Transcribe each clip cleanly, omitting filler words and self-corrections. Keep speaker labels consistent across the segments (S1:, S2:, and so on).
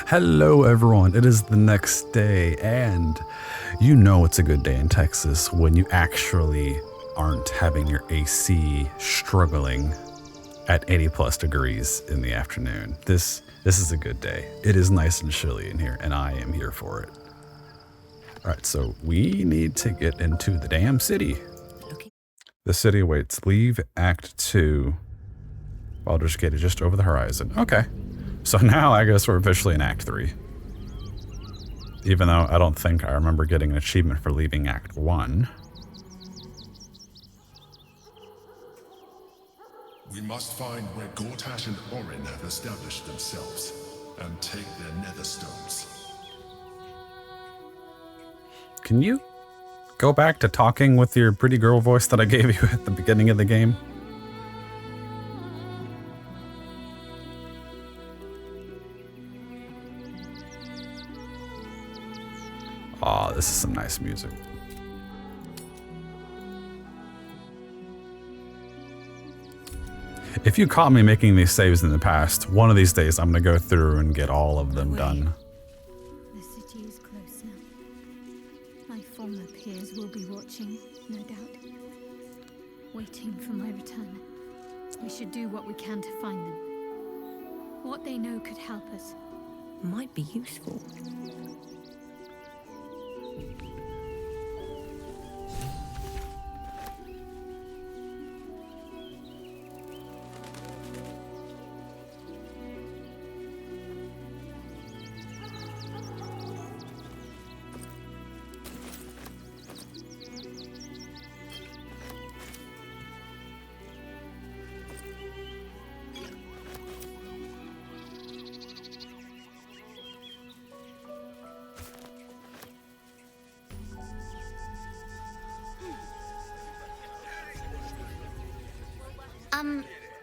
S1: Hello everyone, it is the next day, and you know it's a good day in Texas when you actually aren't having your AC struggling at 80 plus degrees in the afternoon. This is a good day. It is nice and chilly in here, and I am here for it. Alright, so we need to get into the damn city. The city awaits. Leave Act 2. Baldur's Gate is just over the horizon. Okay. So now I guess we're officially in Act 3. Even though I don't think I remember getting an achievement for leaving Act 1.
S2: We must find where Gortash and Orin have established themselves, and take their nether stones.
S1: Can you go back to talking with your pretty girl voice that I gave you at the beginning of the game? Aw, this is some nice music. If you caught me making these saves in the past, one of these days I'm gonna go through and get all of them done.
S3: The city is close now. My former peers will be watching, no doubt. Waiting for my return. We should do what we can to find them. What they know could help us.
S4: Might be useful.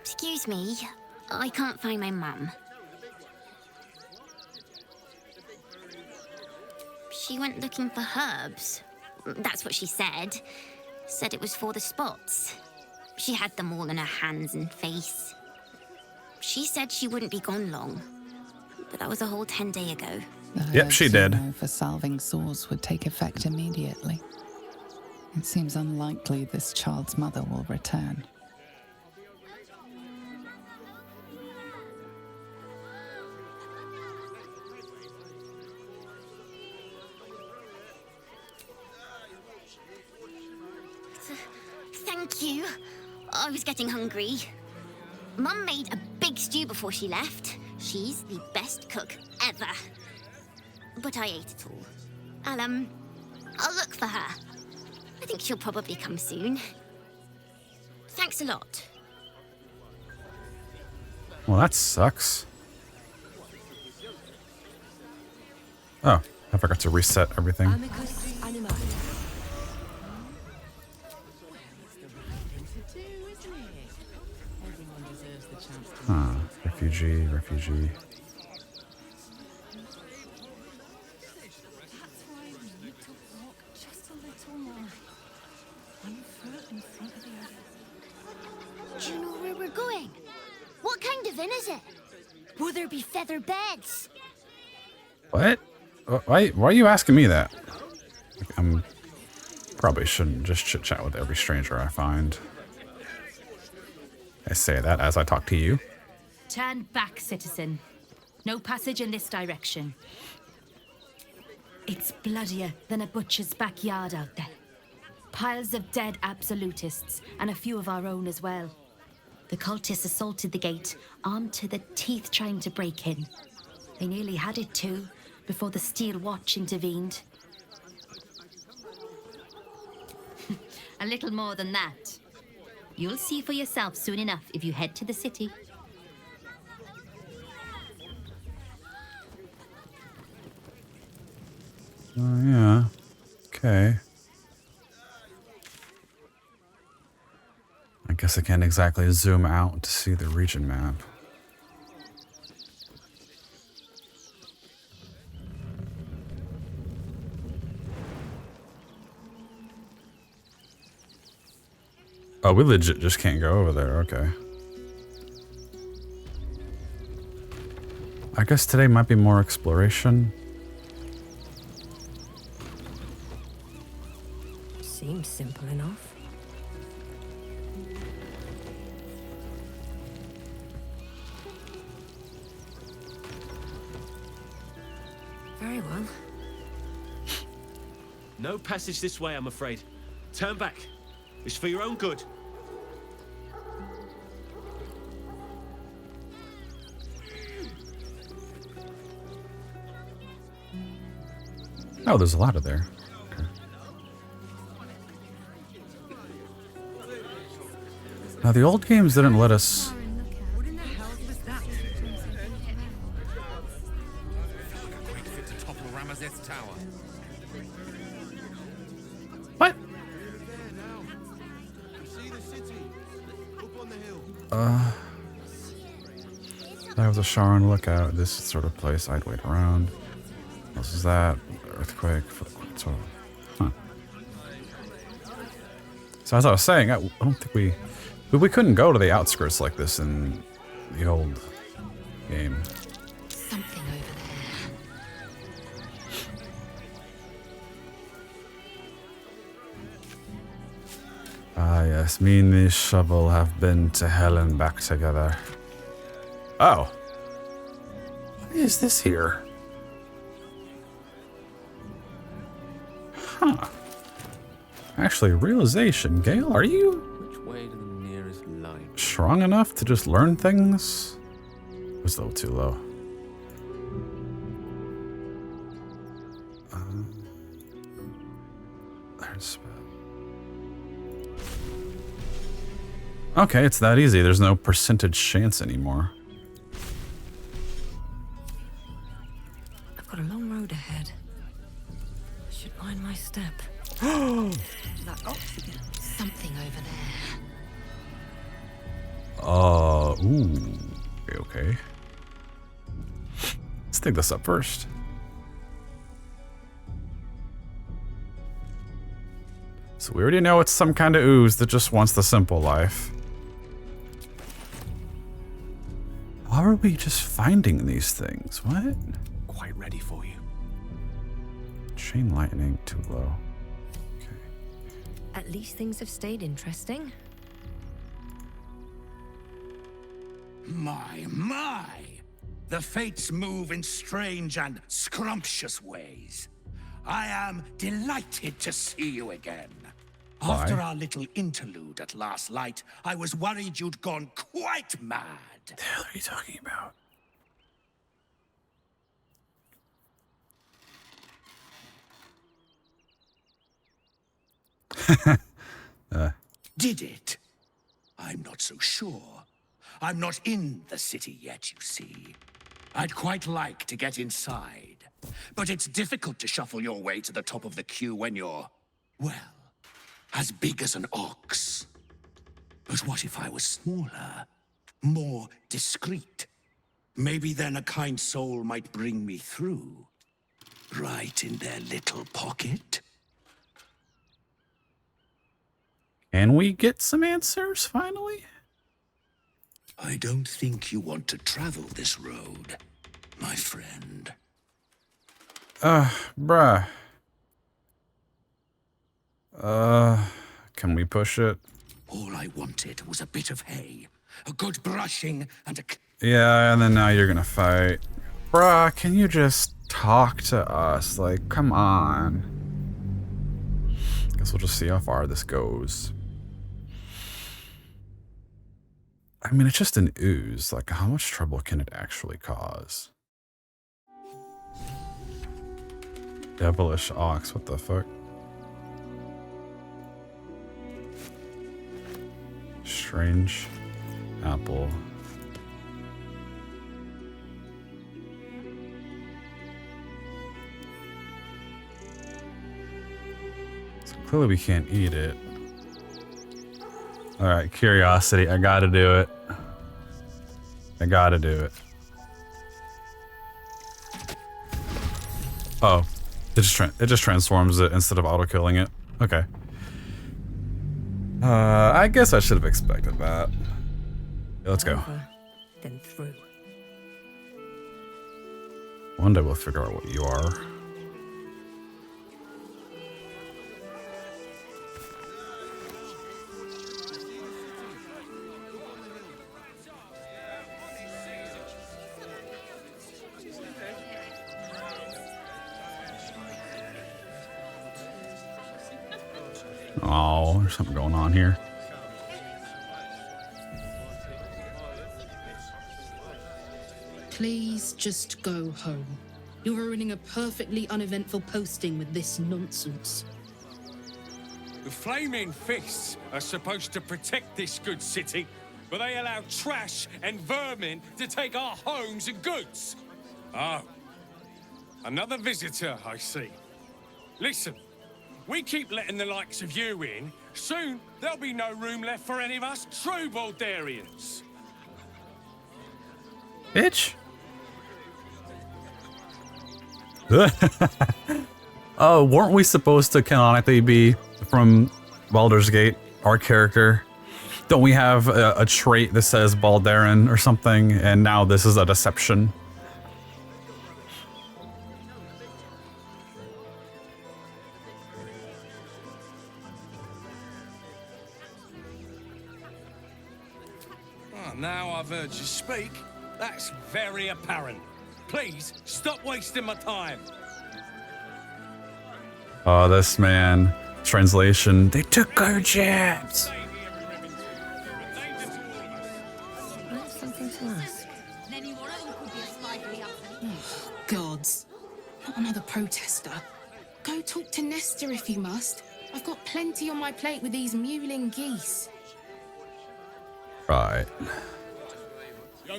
S5: Excuse me. I can't find my mum. She went looking for herbs. That's what she said. Said it was for the spots. She had them all in her hands and face. She said she wouldn't be gone long. But that was a whole 10 days ago.
S1: Yep, she did.
S6: For salving sores would take effect immediately. It seems unlikely this child's mother will return.
S5: Thank you. I was getting hungry. Mum made a big stew before she left. She's the best cook ever. But I ate it all. I'll look for her. I think she'll probably come soon. Thanks a lot.
S1: Well, that sucks. Oh, I forgot to reset everything. Huh, refugee.
S5: Do you know where we're going? What kind of inn is it? Will there be feather beds?
S1: What? Why are you asking me that? I'm probably shouldn't just chit-chat with every stranger I find. I say that as I talk to you.
S7: Turn back, citizen. No passage in this direction. It's bloodier than a butcher's backyard out there. Piles of dead absolutists, and a few of our own as well. The cultists assaulted the gate, armed to the teeth trying to break in. They nearly had it too, before the Steel Watch intervened. A little more than that. You'll see for yourself soon enough if you head to the city.
S1: Oh, yeah. Okay. I guess I can't exactly zoom out to see the region map. Oh, we legit just can't go over there. Okay. I guess today might be more exploration.
S4: Seems simple enough. Very well.
S8: No passage this way, I'm afraid. Turn back. It's for your own good.
S1: Oh, there's a lot of there. Okay. Now, the old games didn't let us... What? That was a Sharon lookout. This sort of place I'd wait around. This is that. Earthquake. So, huh. So as I was saying, I don't think we couldn't go to the outskirts like this in the old game.
S4: Something over there.
S1: Ah, yes. Me and this shovel have been to hell and back together. Oh. What is this here? Huh. Actually, realization. Gale, are you
S8: Which way to the nearest line?
S1: strong enough to just learn things? It was a little too low. There's... Okay, it's that easy. There's no percentage chance anymore.
S4: I've got a long road ahead. I should mind my step. That oxygen. Something over there.
S1: Ooh. Okay. Let's dig this up first. So we already know it's some kind of ooze that just wants the simple life. How are we just finding these things? What?
S8: Quite ready for you.
S1: Chain lightning too low. Okay.
S4: At least things have stayed interesting.
S9: My! The fates move in strange and scrumptious ways. I am delighted to see you again.
S1: Why?
S9: After our little interlude at last light, I was worried you'd gone quite mad.
S1: What the hell are you talking about?
S9: Did it? I'm not so sure. I'm not in the city yet, you see. I'd quite like to get inside. But it's difficult to shuffle your way to the top of the queue when you're, well, as big as an ox. But what if I was smaller? More discreet? Maybe then a kind soul might bring me through. Right in their little pocket.
S1: Can we get some answers finally?
S9: I don't think you want to travel this road, my friend.
S1: Bruh. Can we push it?
S9: All I wanted was a bit of hay, a good brushing, and a...
S1: Yeah, and then now you're gonna fight. Bruh, can you just talk to us? Like, come on. Guess we'll just see how far this goes. I mean, it's just an ooze. Like, how much trouble can it actually cause? Devilish ox, what the fuck? Strange apple. So clearly we can't eat it. Alright, curiosity, I gotta do it. I gotta do it. Oh, it just transforms it instead of auto-killing it. Okay. I guess I should have expected that. Yeah, let's go.
S4: Over, then through.
S1: One day we'll figure out what you are. Oh, there's something going on here.
S10: Please just go home. You're ruining a perfectly uneventful posting with this nonsense.
S11: The Flaming Fists are supposed to protect this good city, but they allow trash and vermin to take our homes and goods. Oh, another visitor, I see. Listen, we keep letting the likes of you in, soon there'll be no room left for any of us true Baldarians.
S1: Bitch. Oh, weren't we supposed to canonically be from Baldur's Gate, our character? Don't we have a trait that says Baldarin or something, and now this is a deception?
S11: Oh, now I've heard you speak, that's very apparent. Please, stop wasting my time.
S1: Oh, this man. Translation. They took our jabs.
S4: I have something to ask.
S10: Oh, gods. Not another protester. Go talk to Nestor if you must. I've got plenty on my plate with these mewling geese.
S1: Right.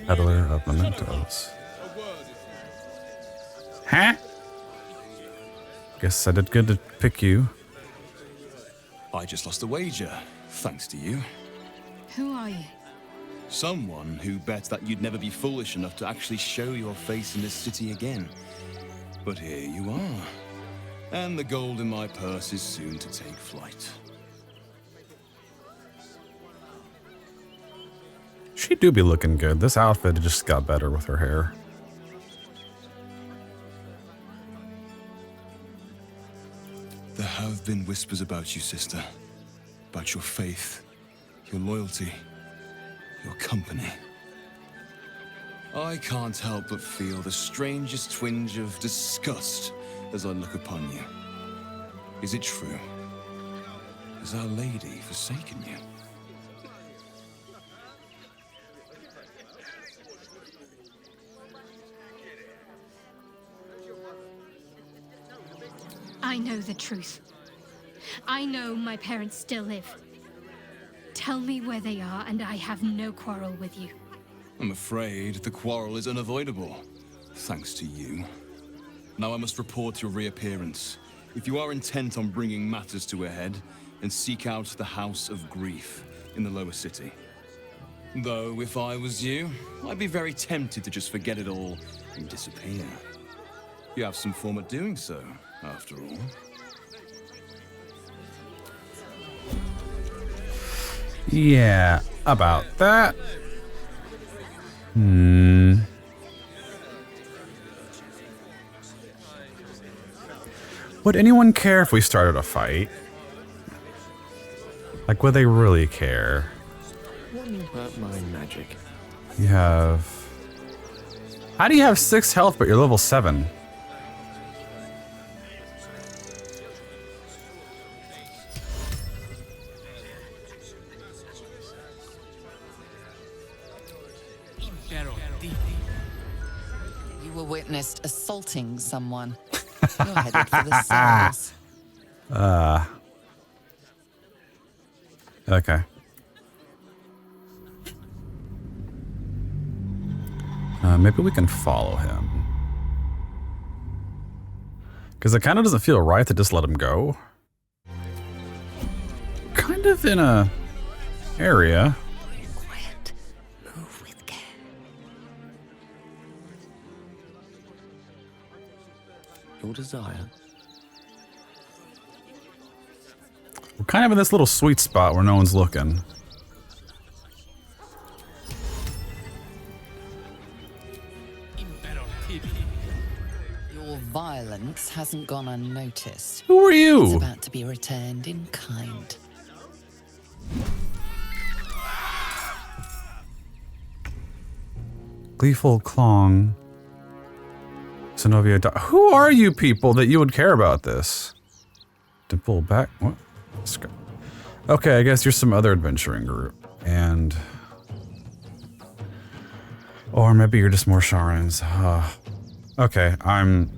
S1: Peddler of mementos. Huh? Guess I did good to pick you.
S12: I just lost a wager, thanks to you.
S10: Who are you?
S12: Someone who bet that you'd never be foolish enough to actually show your face in this city again. But here you are. And the gold in my purse is soon to take flight.
S1: She do be looking good. This outfit just got better with her hair.
S12: There have been whispers about you, sister. About your faith, your loyalty, your company. I can't help but feel the strangest twinge of disgust as I look upon you. Is it true? Has Our Lady forsaken you?
S3: I know the truth. I know my parents still live. Tell me where they are, and I have no quarrel with you.
S12: I'm afraid the quarrel is unavoidable, thanks to you. Now I must report your reappearance. If you are intent on bringing matters to a head, then seek out the House of Grief in the lower city. Though, if I was you, I'd be very tempted to just forget it all and disappear. You have some form at doing so, after all.
S1: Yeah, about that. Would anyone care if we started a fight? Like, would they really care?
S8: What about my magic?
S1: You have... How do you have 6 health but you're level 7?
S6: You were witnessed assaulting someone. You're headed for the cells.
S1: Okay. Maybe we can follow him. Because it kind of doesn't feel right to just let him go. Kind of in a area.
S4: Quiet. Move with care.
S8: Your desire.
S1: We're kind of in this little sweet spot where no one's looking.
S6: Your violence hasn't gone unnoticed.
S1: Who are you?
S6: It's about to be returned in kind.
S1: Gleeful Klong. Zenovia. Who are you people that you would care about this? To pull back? What? Let's go. Okay, I guess you're some other adventuring group. And... or maybe you're just more Sharans. Okay, I'm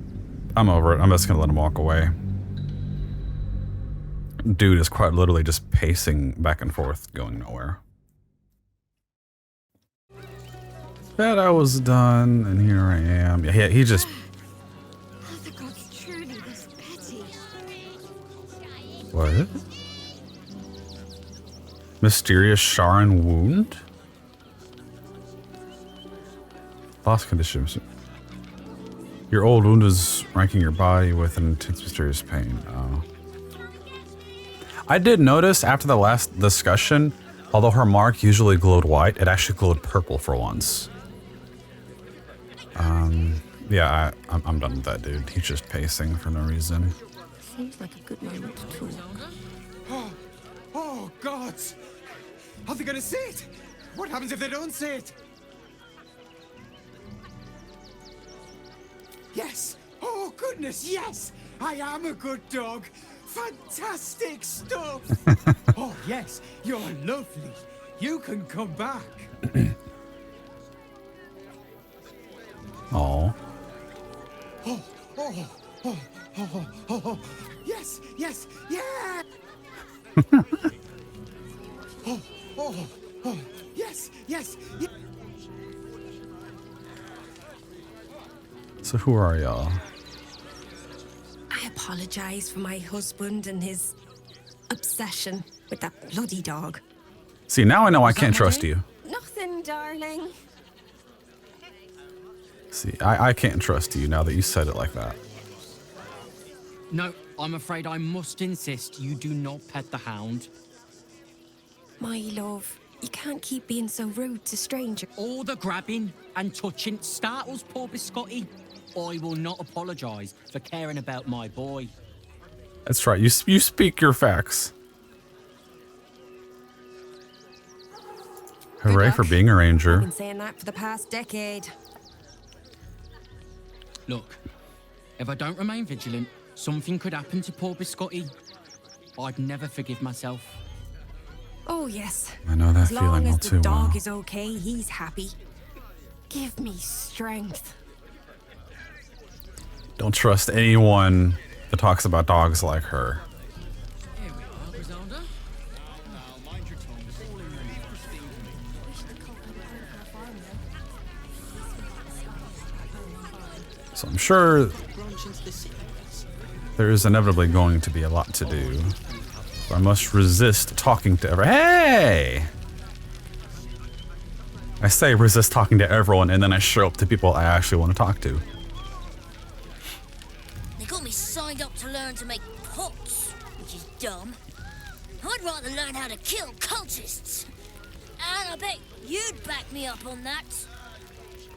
S1: over it. I'm just gonna let him walk away. Dude is quite literally just pacing back and forth, going nowhere. Bet I was done, and here I am. Yeah, he just...
S3: Are the gods truly this petty?
S1: What? Mysterious Sharan wound? Lost condition. Your old wound is ranking your body with an intense mysterious pain. Oh. I did notice after the last discussion, although her mark usually glowed white, it actually glowed purple for once. Yeah, I'm done with that dude. He's just pacing for no reason.
S4: Seems like a good moment to talk.
S13: Oh, gods! Are they gonna see it? What happens if they don't see it? Yes! Oh, goodness, yes! I am a good dog! Fantastic stuff! Oh, yes, you're lovely. You can come back.
S1: Oh.
S13: Oh. Yes, yes, yeah! Yes, yes, yes.
S1: So who are y'all?
S4: I apologize for my husband and his obsession with that bloody dog.
S1: See, now I know I can't trust you.
S4: Nothing, darling.
S1: See, I can't trust you now that you said it like that.
S14: No, I'm afraid I must insist you do not pet the hound.
S4: My love, you can't keep being so rude to strangers.
S14: All the grabbing and touching startles poor Biscotti. I will not apologise for caring about my boy.
S1: That's right. You speak your facts. Hooray for being a ranger.
S4: I've been saying that for the past decade.
S14: Look, if I don't remain vigilant, something could happen to poor Biscotti. I'd never forgive myself.
S4: Oh, yes.
S1: I know that
S4: as
S1: feeling
S4: long
S1: all
S4: as
S1: too
S4: the dog
S1: well.
S4: is okay, he's happy. Give me strength.
S1: Don't trust anyone that talks about dogs like her.
S14: Here we are, Griselda. Now, mind your tongue.
S1: So I'm sure there is inevitably going to be a lot to do. So I must resist talking to everyone. Hey! I say resist talking to everyone, and then I show up to people I actually want to talk to.
S5: They got me signed up to learn to make pots, which is dumb. I'd rather learn how to kill cultists. And I bet you'd back me up on that.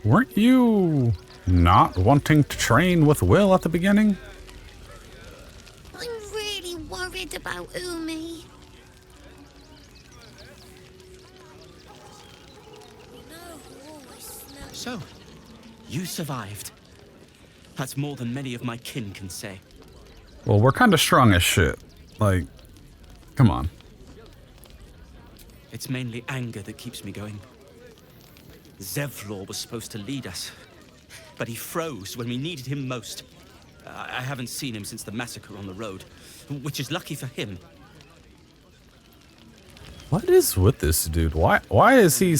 S1: Weren't you not wanting to train with Will at the beginning?
S5: I'm really worried about Umi.
S15: So, you survived. That's more than many of my kin can say.
S1: Well, we're kind of strong as shit. Like, come on.
S15: It's mainly anger that keeps me going. Zevlor was supposed to lead us, but he froze when we needed him most. I haven't seen him since the massacre on the road, which is lucky for him.
S1: What is with this dude? Why is he...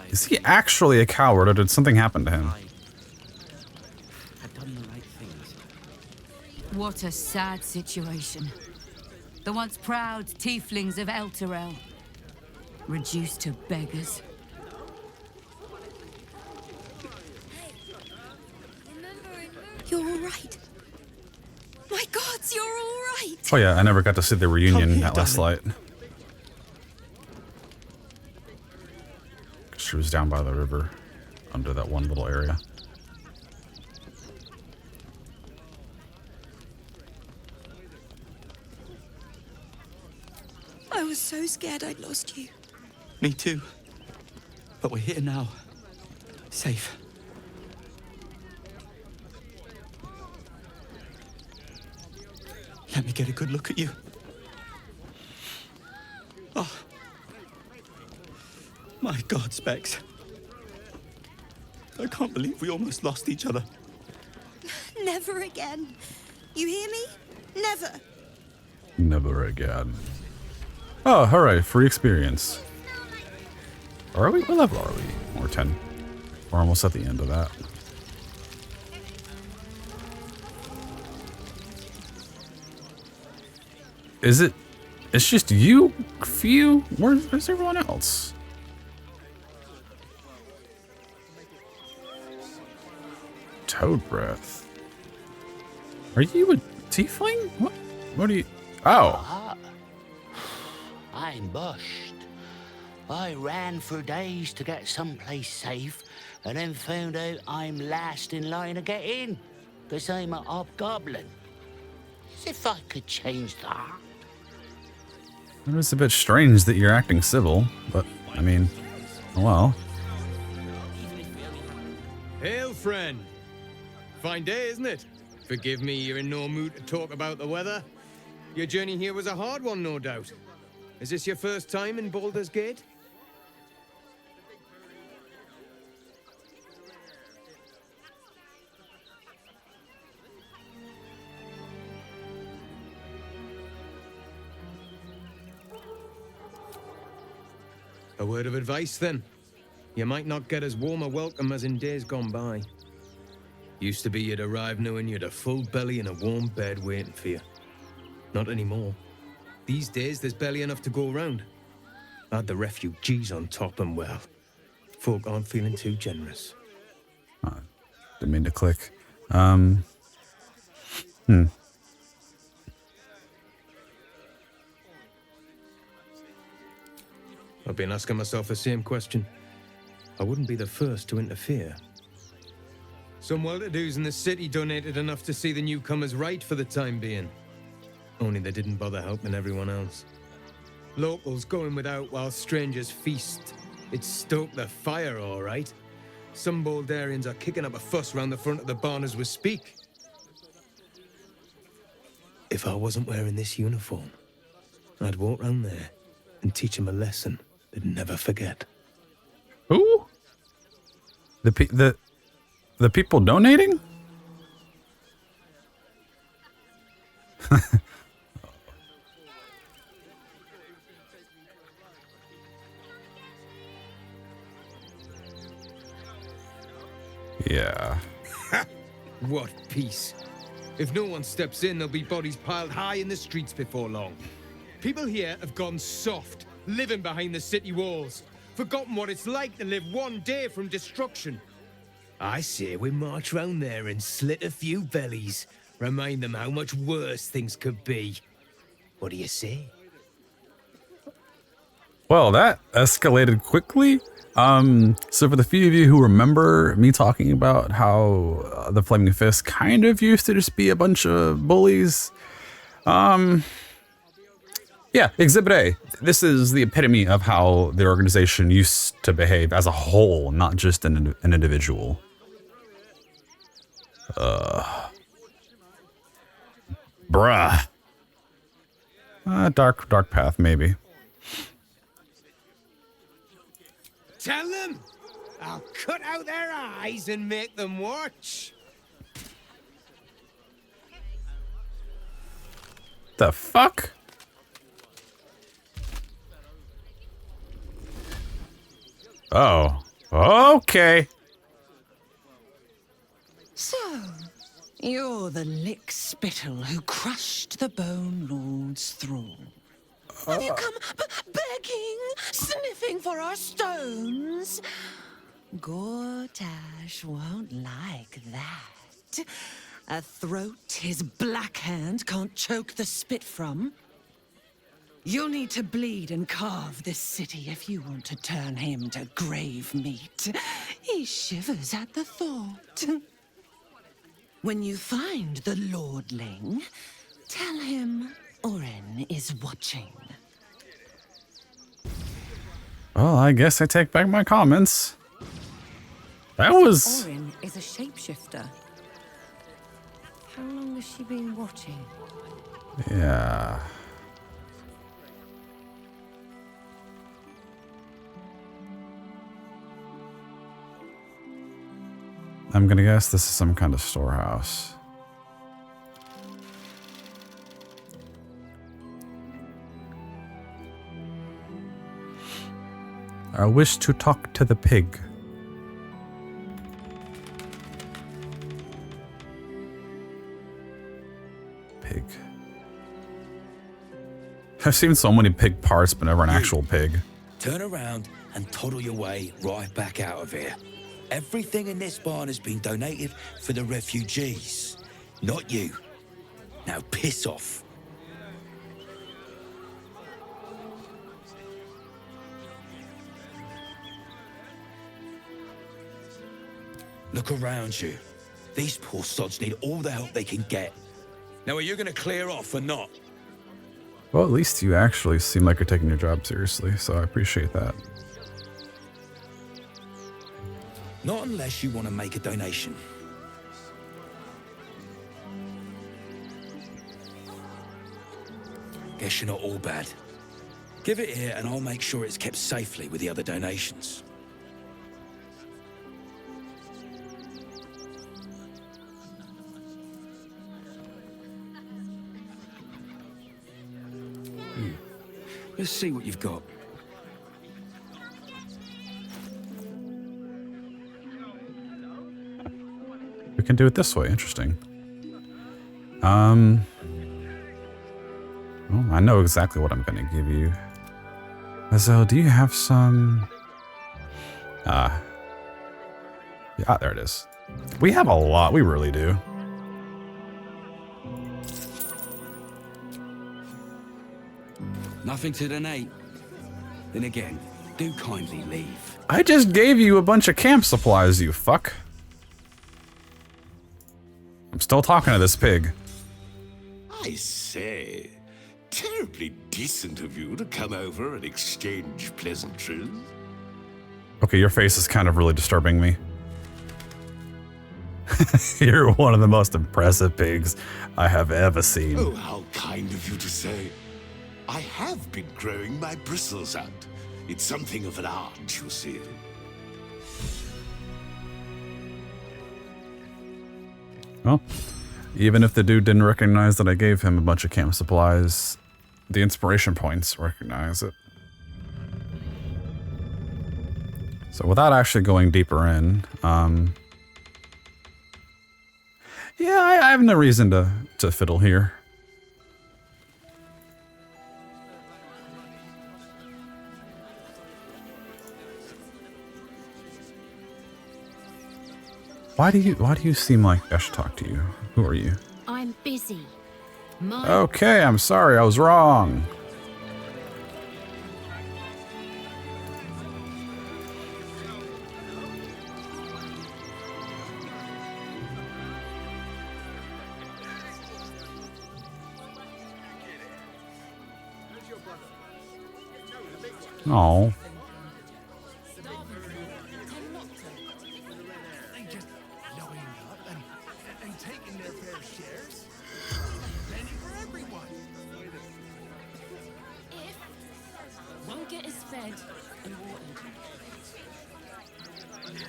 S1: Is he actually a coward, or did something happen to him?
S16: What a sad situation. The once proud tieflings of Elturel, reduced to beggars.
S4: You're all right. My gods, you're all right.
S1: Oh yeah, I never got to see the reunion at Last Light. She was down by the river, under that one little area.
S4: I was so scared I'd lost you.
S15: Me too. But we're here now. Safe. Let me get a good look at you. Oh. My God, Specs. I can't believe we almost lost each other.
S4: Never again. You hear me? Never.
S1: Never again. Oh, hooray, free experience. Are we? What level are we? Or 10. We're almost at the end of that. Is it? It's just you? Few? Where's everyone else? Toad breath. Are you a tiefling? What are you? Oh.
S17: I'm bushed. I ran for days to get someplace safe, and then found out I'm last in line to get in, because I'm a hobgoblin. As if I could change that.
S1: It is a bit strange that you're acting civil, but, I mean, well.
S18: Hail, friend. Fine day, isn't it? Forgive me, you're in no mood to talk about the weather. Your journey here was a hard one, no doubt. Is this your first time in Baldur's Gate? A word of advice, then. You might not get as warm a welcome as in days gone by. Used to be you'd arrive knowing you'd a full belly and a warm bed waiting for you. Not anymore. These days, there's barely enough to go around. Add the refugees on top and, well, folk aren't feeling too generous.
S1: Didn't mean to click.
S18: I've been asking myself the same question. I wouldn't be the first to interfere. Some well-to-dos in the city donated enough to see the newcomers right for the time being. Only they didn't bother helping everyone else. Locals going without while strangers feast. It stoked the fire, all right. Some Baldarians are kicking up a fuss round the front of the barn as we speak. If I wasn't wearing this uniform, I'd walk round there and teach them a lesson they'd never forget.
S1: Who? The people donating? Yeah.
S18: What peace. If no one steps in, there'll be bodies piled high in the streets before long. People here have gone soft, living behind the city walls, forgotten what it's like to live one day from destruction. I say we march round there and slit a few bellies, remind them how much worse things could be. What do you say?
S1: Well, that escalated quickly. So for the few of you who remember me talking about how the Flaming Fist kind of used to just be a bunch of bullies, yeah, Exhibit A. This is the epitome of how the organization used to behave as a whole, not just an individual. Bruh. Dark path, maybe.
S18: Tell them! I'll cut out their eyes and make them watch.
S1: The fuck? Oh. Okay.
S19: So, you're the lick spittle who crushed the Bone Lord's thrall. Have you come begging, sniffing for our stones? Gortash won't like that. A throat his black hand can't choke the spit from. You'll need to bleed and carve this city if you want to turn him to grave meat. He shivers at the thought. When you find the Lordling, tell him Oren is watching.
S1: Well, I guess I take back my comments. That was...
S4: Orin is a shapeshifter. How long has she been watching?
S1: Yeah. I'm gonna guess this is some kind of storehouse. I wish to talk to the pig. Pig. I've seen so many pig parts, but never an actual pig.
S20: Turn around and toddle your way right back out of here. Everything in this barn has been donated for the refugees, not you. Now piss off. Look around you. These poor sods need all the help they can get. Now, are you going to clear off or not?
S1: Well, at least you actually seem like you're taking your job seriously, so I appreciate that.
S20: Not unless you want to make a donation. Guess you're not all bad. Give it here and I'll make sure it's kept safely with the other donations. Let's see what you've got.
S1: We can do it this way. Interesting. Well, I know exactly what I'm going to give you. Lae'zel, do you have some... yeah, there it is. We have a lot. We really do.
S20: Nothing to donate. Then again, do kindly leave.
S1: I just gave you a bunch of camp supplies, you fuck. I'm still talking to this pig.
S21: I say, terribly decent of you to come over and exchange pleasantries.
S1: Okay, your face is kind of really disturbing me. You're one of the most impressive pigs I have ever seen.
S21: Oh, how kind of you to say. I have been growing my bristles out. It's something of an art, you see.
S1: Well, even if the dude didn't recognize that I gave him a bunch of camp supplies, the inspiration points recognize it. So without actually going deeper in, yeah, I have no reason to fiddle here. Why do you seem like I should talk to you? Who are you?
S7: I'm busy.
S1: Okay, I'm sorry, I was wrong. Oh.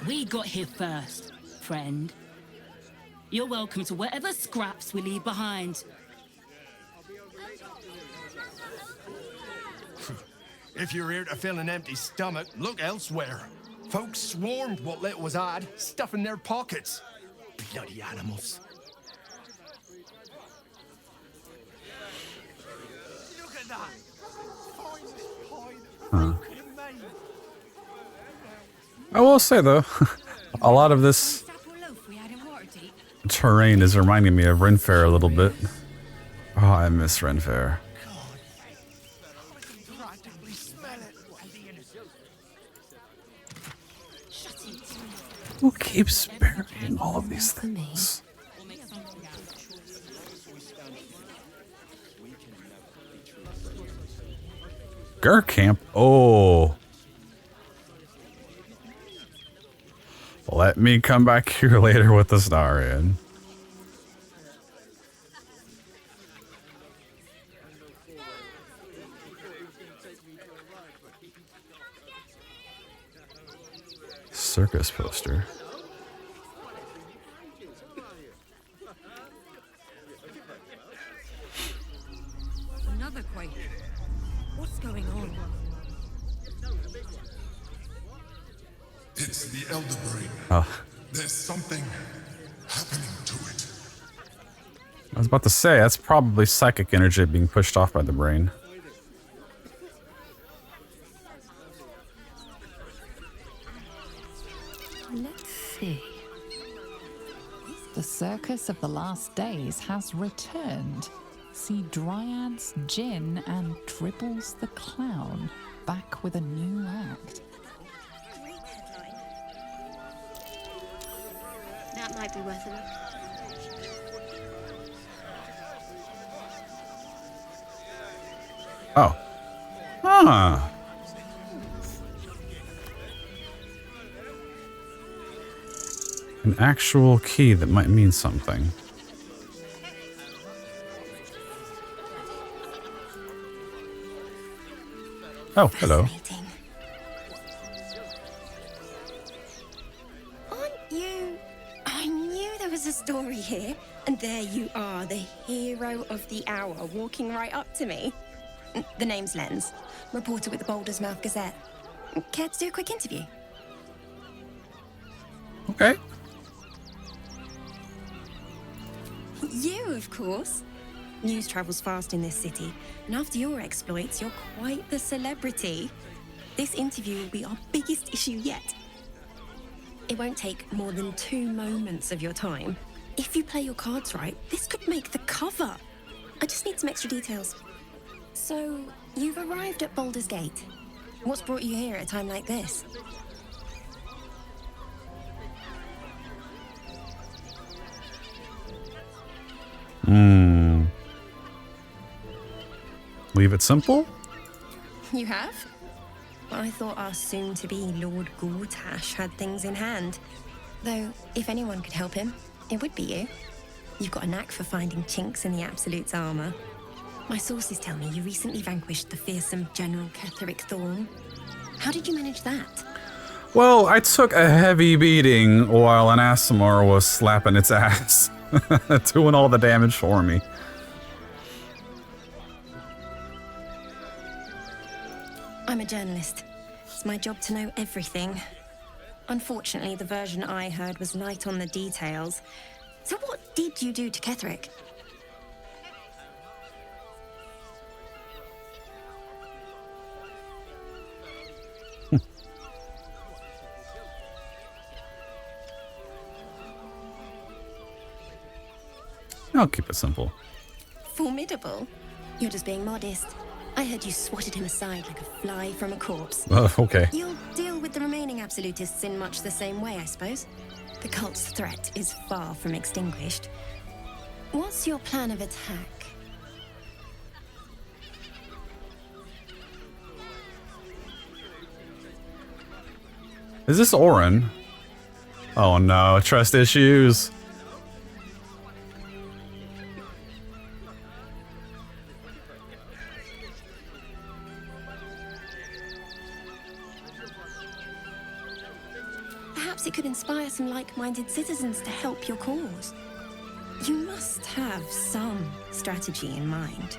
S7: We got here first, friend. You're welcome to whatever scraps we leave behind.
S22: If you're here to fill an empty stomach, look elsewhere. Folks swarmed what little was odd, stuffing their pockets. Bloody animals. Look at that.
S1: Huh. I will say though, a lot of this terrain is reminding me of Ren Fair a little bit. Oh, I miss Ren Fair. Who keeps burying all of these things? Gur camp? Oh. Let me come back here later with the star in. Circus poster.
S4: Another quake. What's going on?
S2: It's the Elder Brain.
S1: Oh.
S2: There's something happening to it.
S1: I was about to say, that's probably psychic energy being pushed off by the brain.
S4: Let's see.
S6: The circus of the last days has returned. See Dryads, Jinn, and Dribbles the Clown back with a new act.
S5: That might be worth a look.
S1: Oh. Huh. An actual key that might mean something. Oh, hello.
S9: Aren't you? I knew there was a story here, and there you are, the hero of the hour, walking right up to me. The name's Lens, reporter with the Boulder's Mouth Gazette. Care to do a quick interview?
S1: Okay.
S9: You, of course. News travels fast in this city, and after your exploits, you're quite the celebrity. This interview will be our biggest issue yet. It won't take more than 2 moments of your time. If you play your cards right, this could make the cover. I just need some extra details. So, you've arrived at Baldur's Gate. What's brought you here at a time like this?
S1: Leave it simple?
S9: You have? Well, I thought our soon-to-be Lord Gortash had things in hand. Though, if anyone could help him, it would be you. You've got a knack for finding chinks in the Absolute's armor. My sources tell me you recently vanquished the fearsome General Ketheric Thorn. How did you manage that?
S1: Well, I took a heavy beating while an Aasimar was slapping its ass, doing all the damage for me.
S9: I'm a journalist. It's my job to know everything. Unfortunately, the version I heard was light on the details. So what did you do to Ketheric?
S1: I'll keep it simple.
S9: Formidable? You're just being modest. I heard you swatted him aside like a fly from a corpse.
S1: Okay.
S9: You'll deal with the remaining absolutists in much the same way, I suppose. The cult's threat is far from extinguished. What's your plan of attack?
S1: Is this Orin? Oh no, trust issues.
S9: Perhaps it could inspire some like-minded citizens to help your cause. You must have some strategy in mind.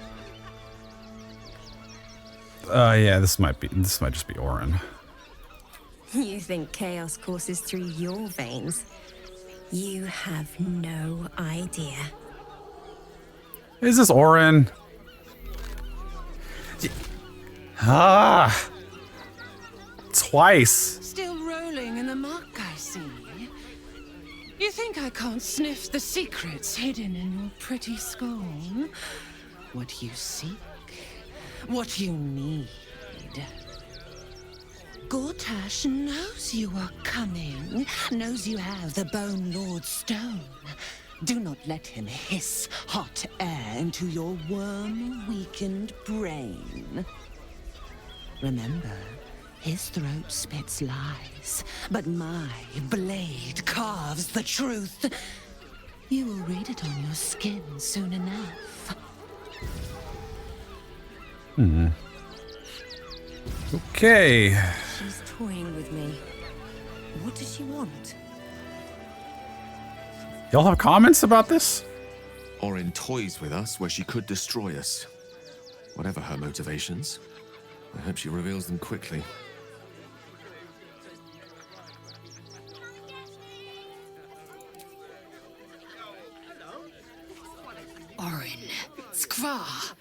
S1: Yeah, this might just be Orin.
S9: You think chaos courses through your veins? You have no idea.
S1: Is this Orin? Ah! Twice.
S19: Still rolling in the muck, I see. You think I can't sniff the secrets hidden in your pretty skull? What you seek, what you need. Gortash knows you are coming, knows you have the Bone Lord's stone. Do not let him hiss hot air into your worm-weakened brain. Remember, His throat spits lies, but my blade carves the truth. You will read it on your skin soon enough.
S1: Okay.
S4: She's toying with me. What does she want?
S1: Y'all have comments about this?
S10: Orin toys with us where she could destroy us. Whatever her motivations, I hope she reveals them quickly.
S11: Orin, Skvar,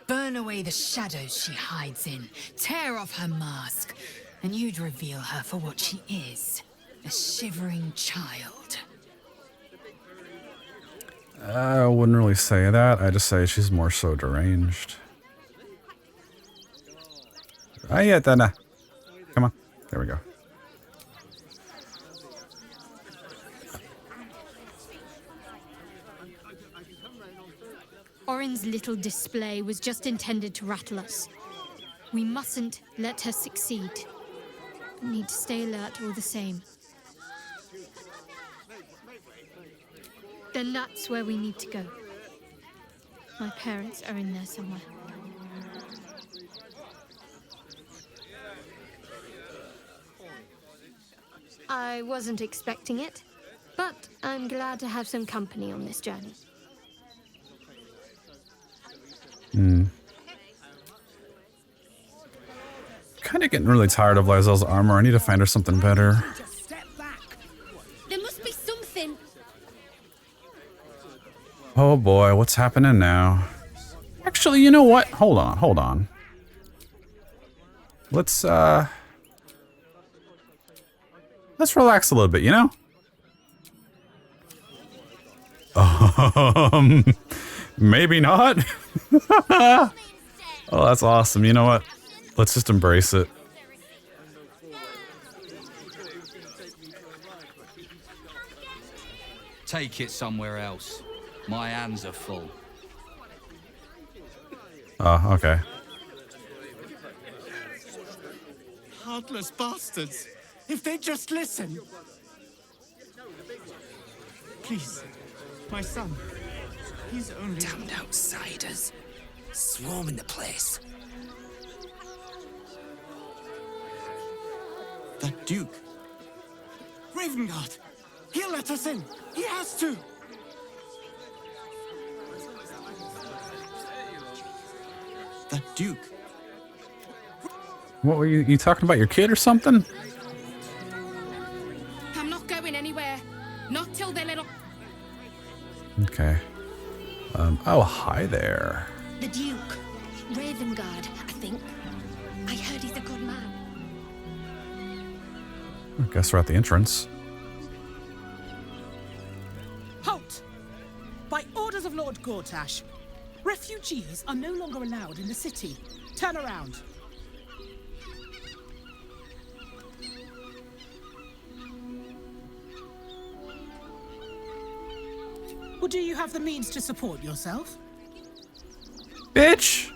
S11: burn away the shadows she hides in, tear off her mask, and you'd reveal her for what she is, a shivering child.
S1: I wouldn't really say that. I just say she's more so deranged. Ayatana. Come on. There we go.
S3: Orin's little display was just intended to rattle us. We mustn't let her succeed. We need to stay alert all the same. Then that's where we need to go. My parents are in there somewhere. I wasn't expecting it, but I'm glad to have some company on this journey.
S1: Kind of getting really tired of Lae'zel's armor. I need to find her something better.
S7: There must be something.
S1: Oh boy, what's happening now? Actually, you know what? Hold on. Let's relax a little bit, you know? Maybe not. Oh, that's awesome. You know what? Let's just embrace it.
S23: Take it somewhere else. My hands are full.
S1: Oh, okay.
S13: Heartless bastards. If they just listen. Please, my son. He's only...
S24: Damned outsiders. Swarming the place.
S13: That Duke. Ravengard. He'll let us in. He has to. That Duke.
S1: What were you talking about? Your kid or something?
S7: I'm not going anywhere. Not till they let up.
S1: Okay. Oh, hi there.
S7: The Duke. Ravengard, I think. I heard he's a good man.
S1: I guess we're at the entrance.
S25: Halt! By orders of Lord Gortash, refugees are no longer allowed in the city. Turn around. Or do you have the means to support yourself?
S1: Bitch!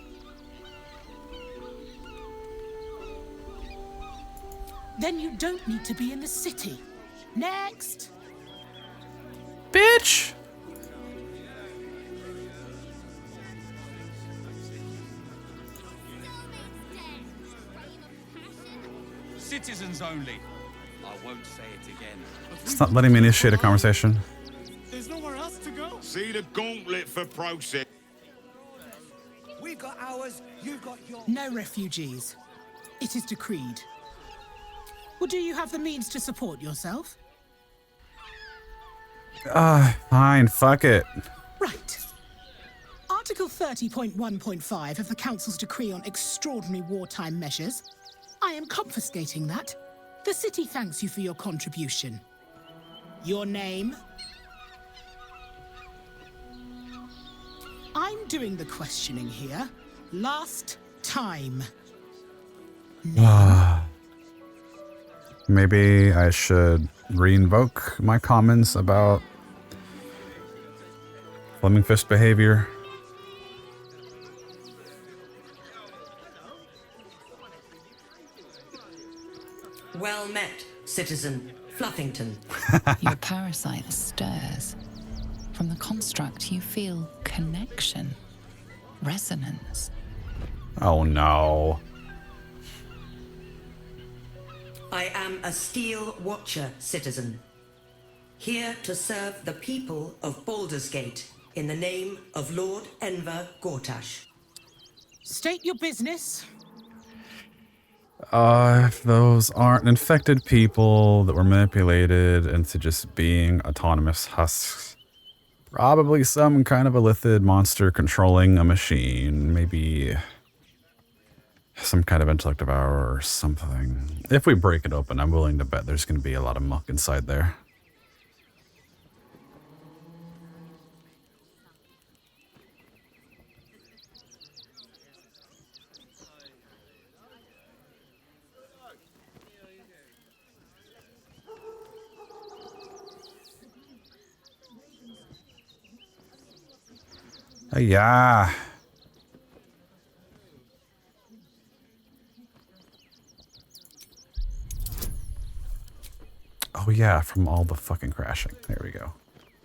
S25: Then you don't need to be in the city. Next!
S1: Bitch!
S23: Citizens only. I won't say it again.
S1: It's not letting me initiate a conversation.
S13: There's nowhere else to go.
S21: See the gauntlet for process.
S25: We've got ours, you've got yours. No refugees. It is decreed. Or do you have the means to support yourself?
S1: Fine, fuck it.
S25: Right. Article 30.1.5 of the Council's Decree on Extraordinary Wartime Measures. I am confiscating that. The city thanks you for your contribution. Your name? I'm doing the questioning here. Last time.
S1: Maybe I should re-invoke my comments about Fleming Fist behavior.
S8: Citizen Fluffington.
S6: Your parasite stirs. From the construct, you feel connection, resonance.
S1: Oh no.
S8: I am a Steel Watcher, Citizen. Here to serve the people of Baldur's Gate in the name of Lord Enver Gortash.
S25: State your business.
S1: If those aren't infected people that were manipulated into just being autonomous husks, probably some kind of a lithid monster controlling a machine, maybe some kind of intellect devourer or something. If we break it open, I'm willing to bet there's going to be a lot of muck inside there. Yeah. Oh yeah, from all the fucking crashing. There we go.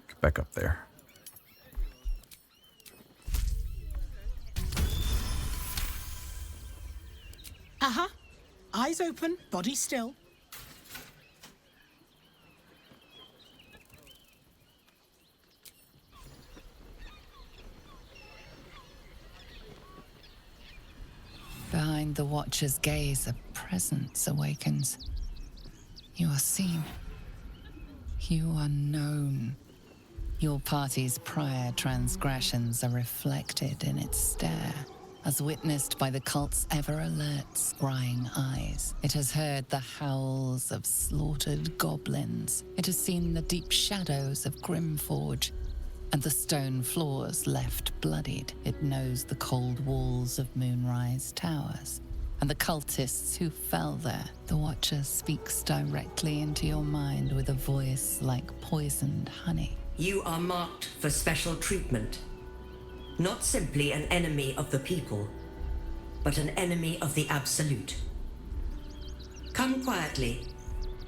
S1: Get back up there.
S25: Uh-huh. Eyes open, body still.
S6: Behind the Watcher's gaze, a presence awakens. You are seen. You are known. Your party's prior transgressions are reflected in its stare, as witnessed by the cult's ever-alert, scrying eyes. It has heard the howls of slaughtered goblins. It has seen the deep shadows of Grimforge, and the stone floors left bloodied. It knows the cold walls of Moonrise Towers, and the cultists who fell there. The Watcher speaks directly into your mind with a voice like poisoned honey.
S8: You are marked for special treatment. Not simply an enemy of the people, but an enemy of the Absolute. Come quietly,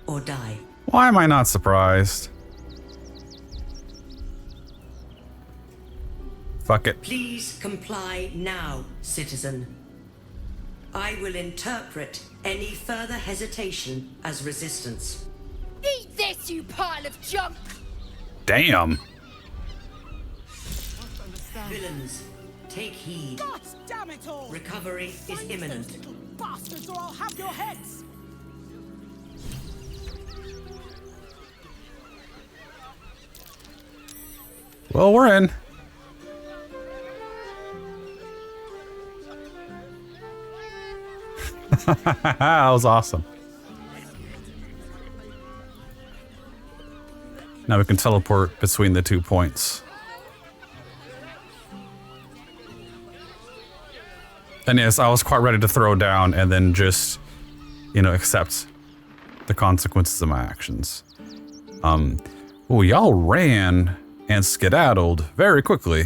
S8: or die.
S1: Why am I not surprised? Fuck it.
S8: Please comply now, citizen. I will interpret any further hesitation as resistance.
S11: Eat this, you pile of junk!
S1: Damn.
S8: Villains, take heed.
S25: God damn it all!
S8: Recovery is imminent.
S25: Little bastards, or I'll have your heads!
S1: Well, we're in. That was awesome. Now we can teleport between the 2 points. And yes, I was quite ready to throw down and then just, you know, accept the consequences of my actions. Well, y'all ran and skedaddled very quickly.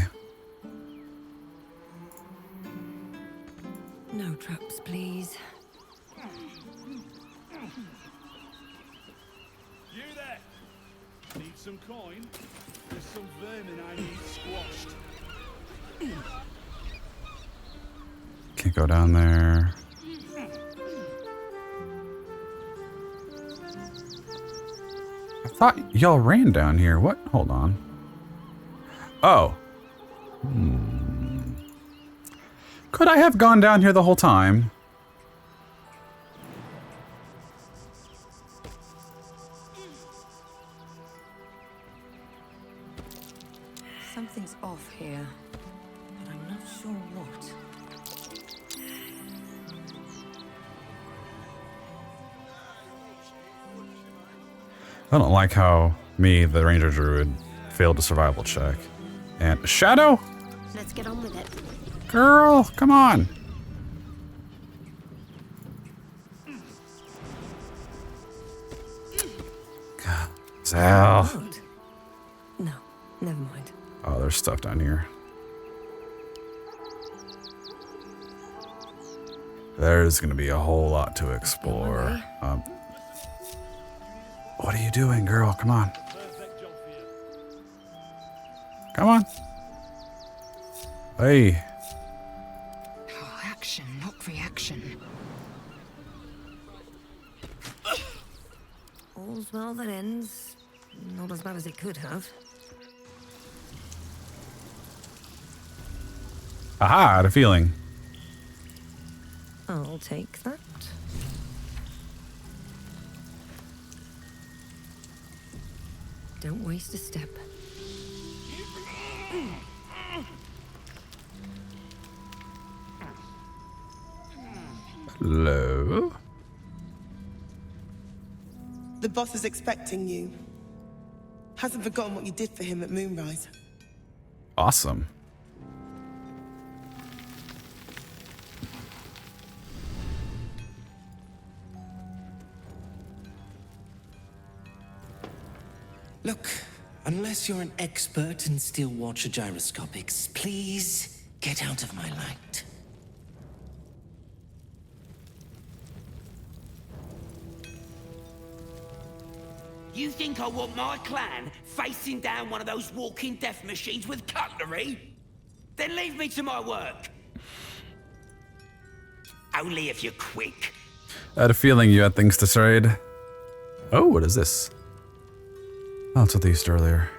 S4: No traps, please.
S23: You there? Need some coin? There's some vermin I need squashed.
S1: Can't go down there. I thought y'all ran down here. What? Hold on. Oh. Could I have gone down here the whole time?
S4: Something's off here, but I'm not sure what.
S1: I don't like how me, the Ranger Druid, failed a survival check. And Shadow?
S5: Let's get on with it.
S1: Girl, come on. God, Zal.
S4: No, never mind.
S1: Oh, there's stuff down here. There's gonna be a whole lot to explore. What are you doing, girl? Come on. Come on. Hey.
S11: Oh, action, not reaction.
S4: All's well that ends. Not as bad as it could have.
S1: Aha, I had a feeling.
S4: I'll take that. Don't waste a step.
S1: Hello?
S12: The boss is expecting you. Hasn't forgotten what you did for him at Moonrise.
S1: Awesome.
S24: Look, unless you're an expert in steel watcher gyroscopics, please get out of my light.
S14: You think I want my clan facing down one of those walking death machines with cutlery? Then leave me to my work. Only if you're quick.
S1: I had a feeling you had things to trade. Oh, what is this? Oh, that's what they used earlier.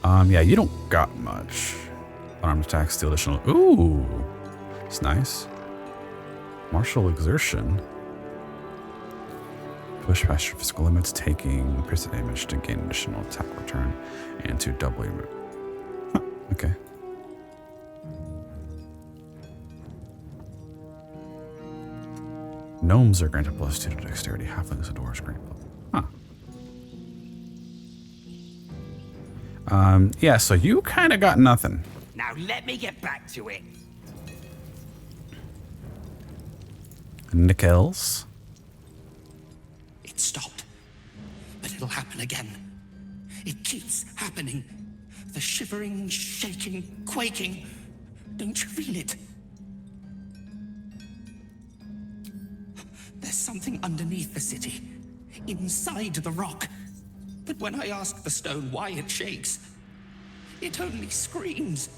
S1: Yeah, you don't got much. Armed attack, steel additional. Ooh, it's nice. Martial exertion. Push past your physical limits, taking piercing damage to gain additional attack return and to double your move. Huh, okay. Gnomes are granted +2 to dexterity. Halflings and dwarves grant. Huh. Yeah, so you kind of got nothing.
S14: Now let me get back to it.
S1: Nickels.
S24: It stopped, but it'll happen again. It keeps happening. The shivering, shaking, quaking. Don't you feel it? There's something underneath the city, inside the rock. But when I ask the stone why it shakes, it only screams.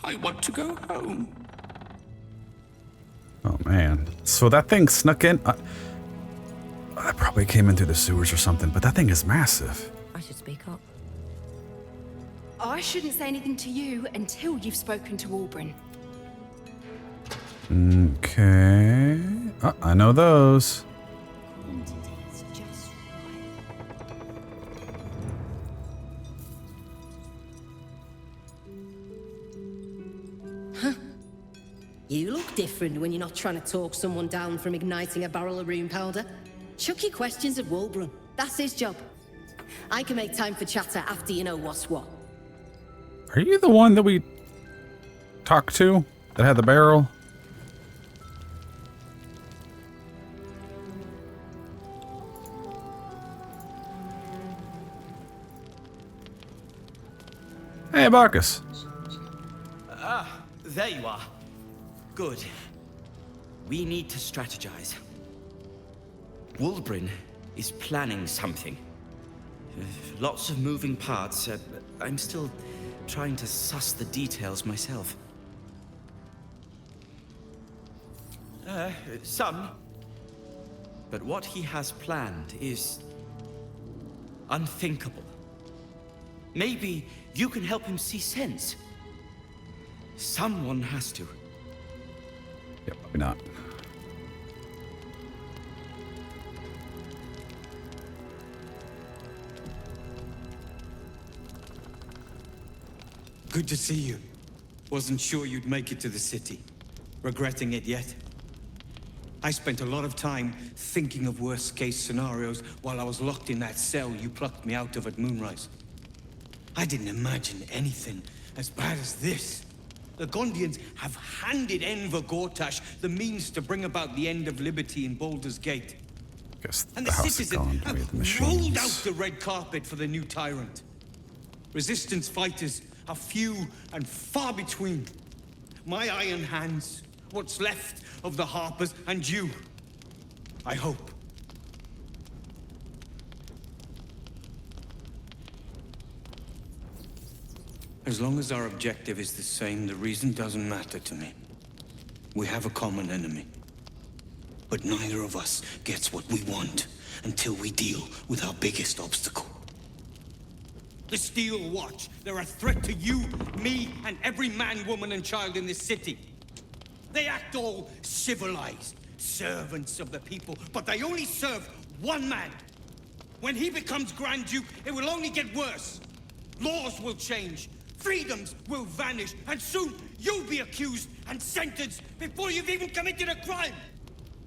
S24: I want to go home.
S1: Oh man. So that thing snuck in. That probably came in through the sewers or something, but that thing is massive.
S4: I should speak up.
S15: I shouldn't say anything to you until you've spoken to Auburn.
S1: Okay. Oh, I know those.
S16: You look different when you're not trying to talk someone down from igniting a barrel of rune powder. Chuck your questions at Wulbrun. That's his job. I can make time for chatter after you know what's what.
S1: Are you the one that we talked to that had the barrel? Hey, Barkus.
S14: Ah, there you are. Good. We need to strategize. Wulbrun is planning something. Lots of moving parts. I'm still trying to suss the details myself. Some. But what he has planned is unthinkable. Maybe you can help him see sense. Someone has to.
S1: Yeah, probably not.
S17: Good to see you. Wasn't sure you'd make it to the city. Regretting it yet? I spent a lot of time thinking of worst-case scenarios while I was locked in that cell you plucked me out of at Moonrise. I didn't imagine anything as bad as this. The Gondians have handed Enver Gortash the means to bring about the end of liberty in Baldur's Gate. And the citizens have rolled out the red carpet for the new tyrant. Resistance fighters are few and far between. My iron hands, what's left of the Harpers, and you. I hope. As long as our objective is the same, the reason doesn't matter to me. We have a common enemy. But neither of us gets what we want until we deal with our biggest obstacle. The Steel Watch. They're a threat to you, me, and every man, woman, and child in this city. They act all civilized, servants of the people, but they only serve one man. When he becomes Grand Duke, it will only get worse. Laws will change, freedoms will vanish, and soon you'll be accused and sentenced before you've even committed a crime.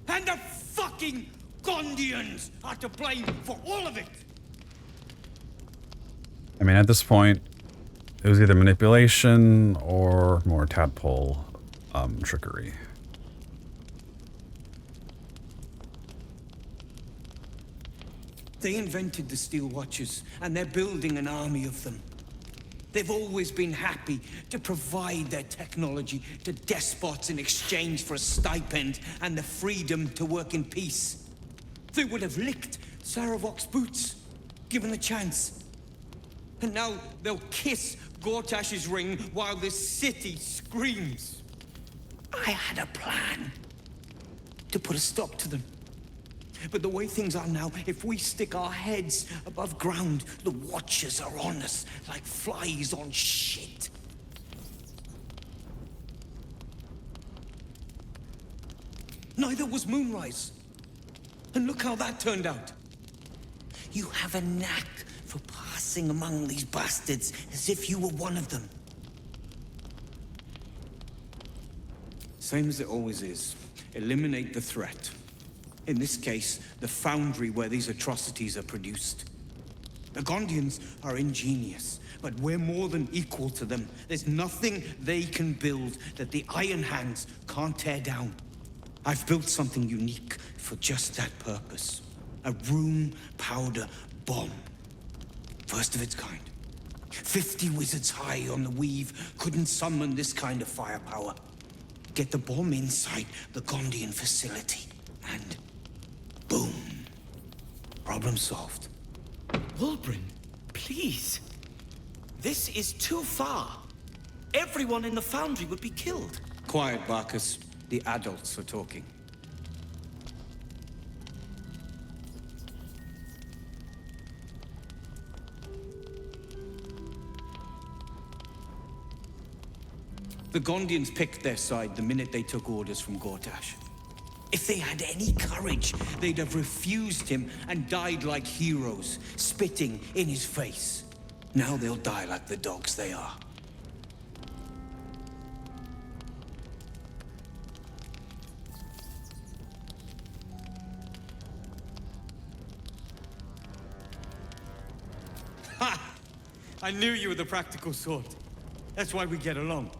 S17: And the fucking Gondians are to blame for all of it.
S1: I mean, at this point, it was either manipulation or more tadpole trickery.
S17: They invented the Steel Watchers, and they're building an army of them. They've always been happy to provide their technology to despots in exchange for a stipend and the freedom to work in peace. They would have licked Saravok's boots, given the chance. And now they'll kiss Gortash's ring while this city screams. I had a plan to put a stop to them. But the way things are now, if we stick our heads above ground, the Watchers are on us like flies on shit. Neither was Moonrise. And look how that turned out. You have a knack for passing among these bastards as if you were one of them. Same as it always is. Eliminate the threat. In this case, the foundry where these atrocities are produced. The Gondians are ingenious, but we're more than equal to them. There's nothing they can build that the Iron Hands can't tear down. I've built something unique for just that purpose. A room powder bomb. First of its kind. 50 wizards high on the weave couldn't summon this kind of firepower. Get the bomb inside the Gondian facility, and boom. Problem solved.
S14: Wulbren, please. This is too far. Everyone in the foundry would be killed.
S17: Quiet, Barkus. The adults are talking. The Gondians picked their side the minute they took orders from Gortash. If they had any courage, they'd have refused him and died like heroes, spitting in his face. Now they'll die like the dogs they are. Ha! I knew you were the practical sort. That's why we get along.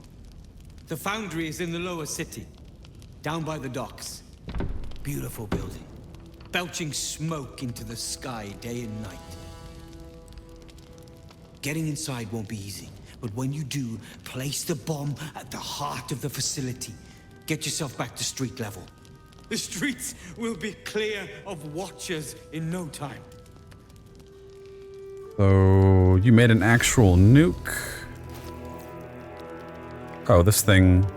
S17: The foundry is in the lower city, down by the docks. Beautiful building, belching smoke into the sky day and night. Getting inside won't be easy, but when you do, place the bomb at the heart of the facility. Get yourself back to street level. The streets will be clear of Watchers in no time.
S1: So you made an actual nuke. Oh, this thing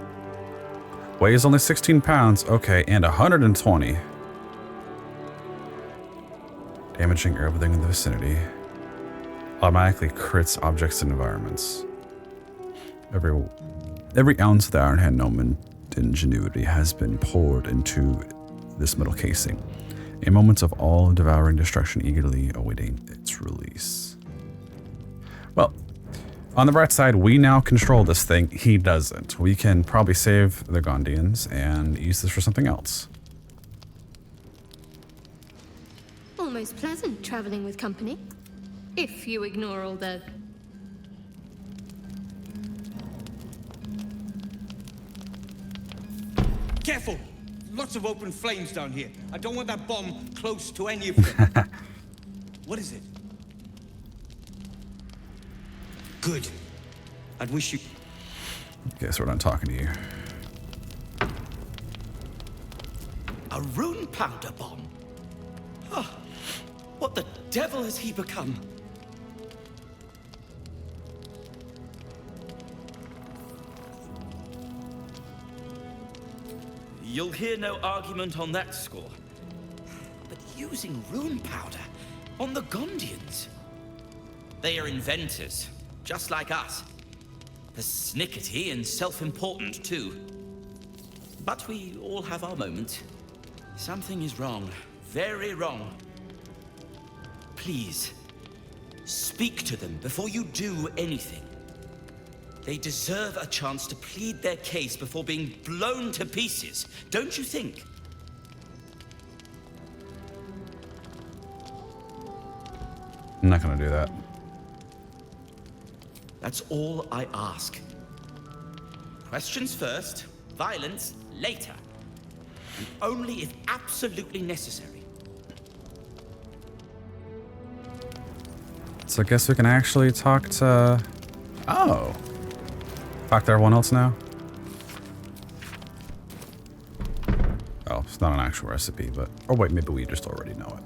S1: weighs only 16 pounds. Okay, and 120. Damaging everything in the vicinity. Automatically crits objects and environments. Every ounce of the Iron Hand Gnome ingenuity has been poured into this metal casing. A moment of all-devouring destruction eagerly awaiting its release. Well, on the bright side, we now control this thing. He doesn't. We can probably save the Gondians and use this for something else.
S3: Almost pleasant traveling with company. If you ignore all the...
S17: Careful! Lots of open flames down here. I don't want that bomb close to any of them. What is it? Good. I'd wish you...
S1: Guess we're not talking to you.
S14: A rune powder bomb? Huh. What the devil has he become?
S2: You'll hear no argument on that score. But using rune powder on the Gondians? They are inventors, just like us. They're snickety and self-important too. But we all have our moments. Something is wrong, very wrong. Please, speak to them before you do anything. They deserve a chance to plead their case before being blown to pieces, don't you think?
S1: I'm not gonna do that.
S2: That's all I ask. Questions first, violence later. And only if absolutely necessary.
S1: So I guess we can actually talk to... Oh. Talk to everyone else now? Oh, it's not an actual recipe, but... Or wait, maybe we just already know it.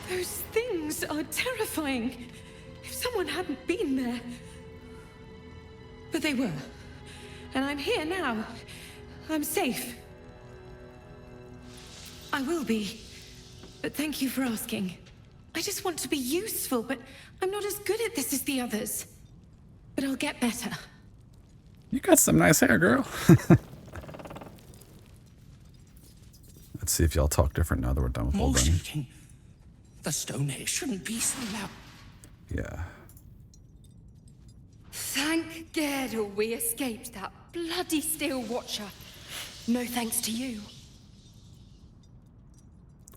S9: Those things are terrifying. If someone hadn't been there. But they were. And I'm here now. I'm safe. I will be. But thank you for asking. I just want to be useful, but I'm not as good at this as the others. But I'll get better.
S1: You got some nice hair, girl. Let's see if y'all talk different now that we're done with all done.
S24: The stone age shouldn't be so loud.
S1: Yeah.
S15: Thank Gerdle we escaped that bloody Steel Watcher. No thanks to you.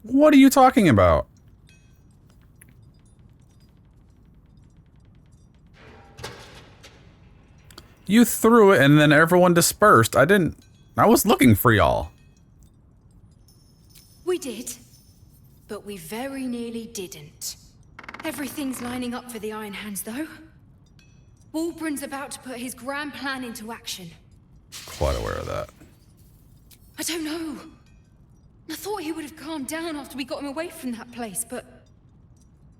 S1: What are you talking about? You threw it and then everyone dispersed. I was looking for y'all.
S15: We did, but we very nearly didn't. Everything's lining up for the Iron Hands, though. Wulbren's about to put his grand plan into action.
S1: Quite aware of that.
S15: I don't know. I thought he would have calmed down after we got him away from that place, but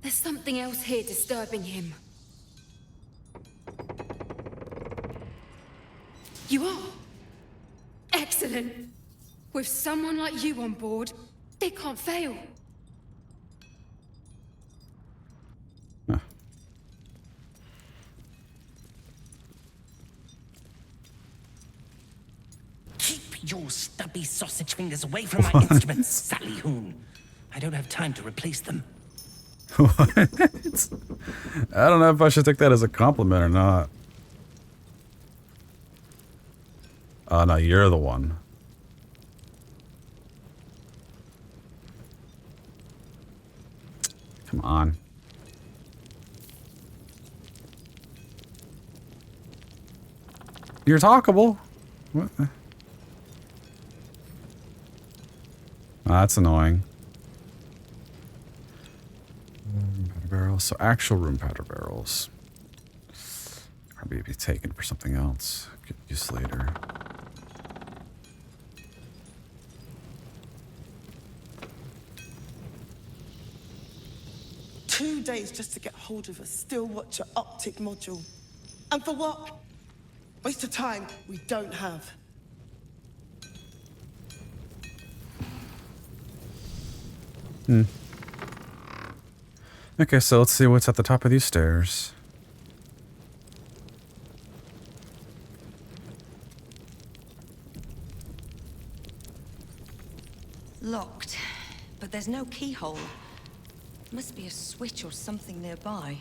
S15: there's something else here disturbing him. You are? Excellent. With someone like you on board, it can't fail.
S24: Keep your stubby sausage fingers away from my instruments, Sally Hoon. I don't have time to replace them.
S1: What? I don't know if I should take that as a compliment or not. Oh, no, you're the one. Come on. You're talkable. What? Oh, that's annoying. Room powder barrels. So actual room powder barrels. Probably be taken for something else. Get use later.
S12: $2 days just to get hold of a Steel Watcher optic module. And for what? Waste of time we don't have.
S1: Okay, so let's see what's at the top of these stairs.
S4: Locked, but there's no keyhole. Must be a switch or something nearby.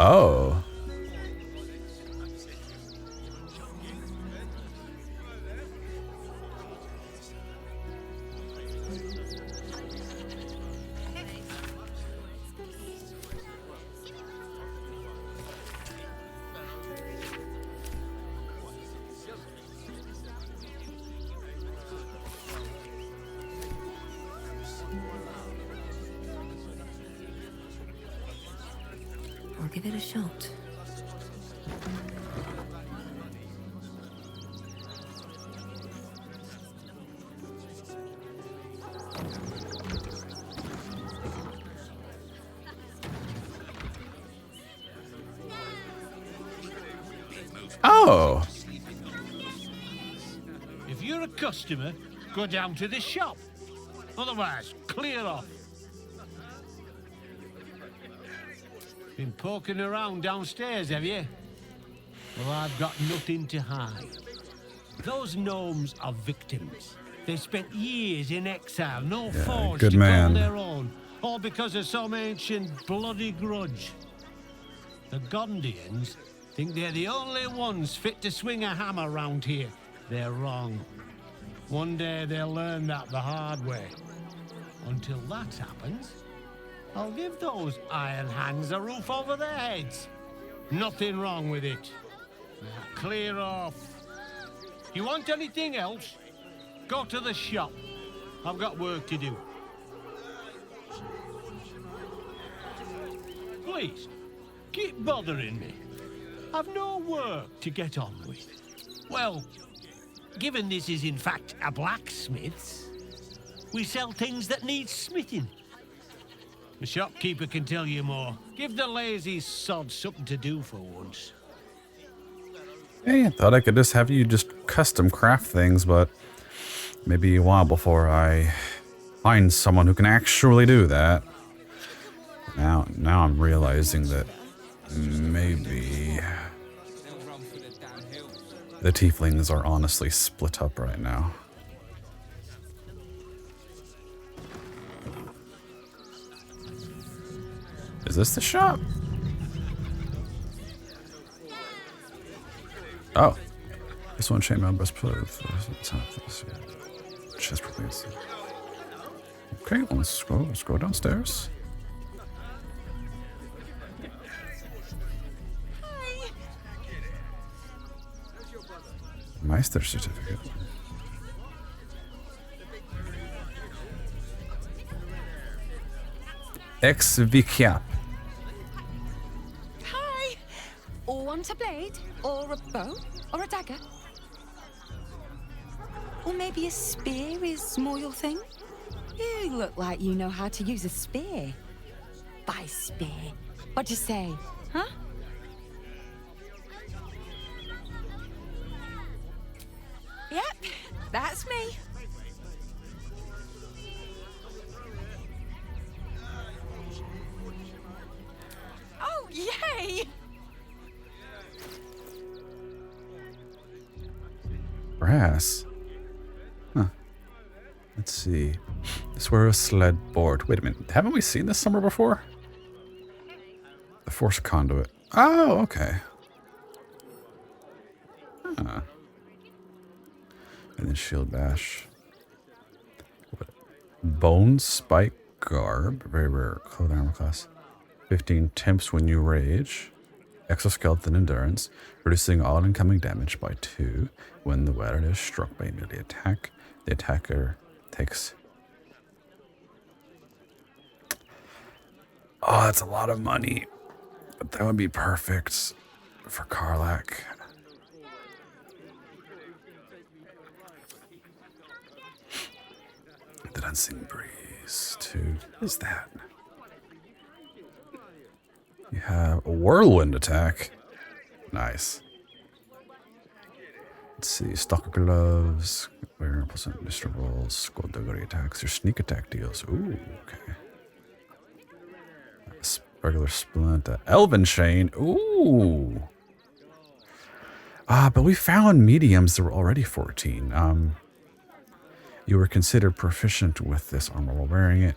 S1: Oh.
S4: I'll give it a shot.
S1: Oh.
S10: If you're a customer, go down to the shop. Otherwise, clear off. Been poking around downstairs, have you? Well, I've got nothing to hide. Those gnomes are victims. They spent years in exile, no forge
S1: good
S10: to
S1: man.
S10: call their own, all because of some ancient bloody grudge. The Gondians think they're the only ones fit to swing a hammer round here. They're wrong. One day they'll learn that the hard way. Until that happens, I'll give those iron hands a roof over their heads. Nothing wrong with it. Now clear off. You want anything else? Go to the shop. I've got work to do. Please, keep bothering me. I've no work to get on with. Well, given this is in fact a blacksmith's, we sell things that need smithing. The shopkeeper can tell you more. Give the lazy sod something to do for once.
S1: Hey, I thought I could just have you just custom craft things, but maybe a while before I find someone who can actually do that. Now I'm realizing that maybe the tieflings are honestly split up right now. Is this the shop? Oh. This one chainmail breastplate. Chest release. Okay, let's go downstairs. Meister certificate. Ex Viciap.
S18: Hi! Or want a blade? Or a bow? Or a dagger? Or maybe a spear is more your thing? You look like you know how to use a spear. By spear. What'd you say, huh? Yep, that's me. Oh, yay!
S1: Brass. Huh. Let's see. This were a sled board. Wait a minute. Haven't we seen this somewhere before? The force conduit. Oh, okay. Huh. And then shield bash. Bone spike garb. Very rare clothing armor class. 15 temps when you rage. Exoskeleton endurance. Reducing all incoming damage by 2 when the wearer is struck by a melee attack. The attacker takes... Oh, that's a lot of money. But that would be perfect for Karlach. The Dancing Breeze, 2. What is that? You have a whirlwind attack. Nice. Let's see. Stalker gloves. Wear +1 Mr. Rolls. Skullduggery attacks. Your sneak attack deals. Ooh, okay. Regular splint. Elven chain. Ooh. But we found mediums that were already 14. You were considered proficient with this armor while wearing it.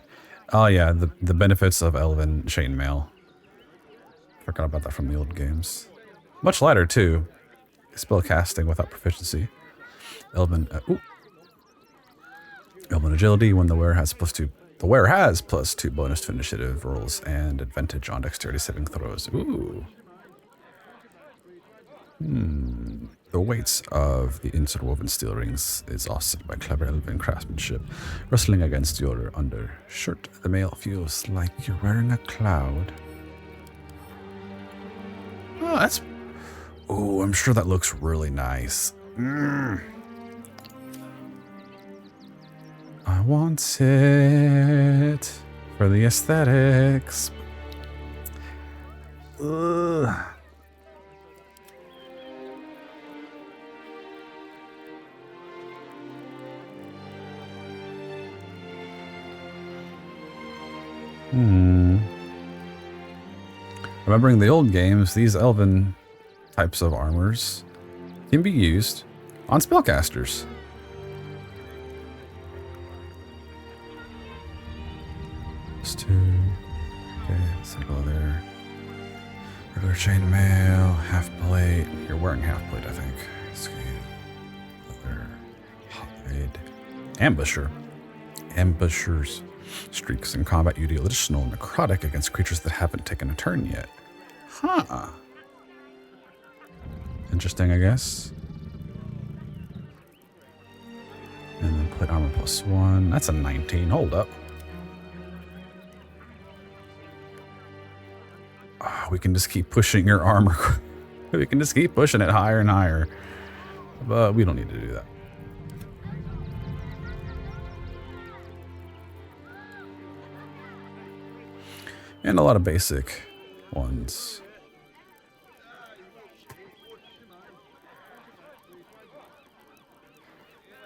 S1: Oh yeah, the benefits of Elven chainmail. Forgot about that from the old games. Much lighter too. Spell casting without proficiency. Elven Elven agility when the wearer has +2. The wearer has +2 bonus to initiative rolls and advantage on dexterity saving throws. Ooh. The weights of the interwoven steel rings is offset by clever elven craftsmanship. Rustling against your undershirt, the mail feels like you're wearing a cloud. Oh, that's... Oh, I'm sure that looks really nice. I want it for the aesthetics. Ugh. Remembering the old games, these elven types of armors can be used on spellcasters. Just two. Okay, symbol there. Regular chainmail, half plate. You're wearing half plate, I think. Skin, leather, hide. Ambusher. Ambushers. Streaks in combat, you deal additional necrotic against creatures that haven't taken a turn yet. Huh. Interesting, I guess. And then plate armor +1. That's a 19. Hold up. Oh, we can just keep pushing your armor. We can just keep pushing it higher and higher. But we don't need to do that. And a lot of basic ones.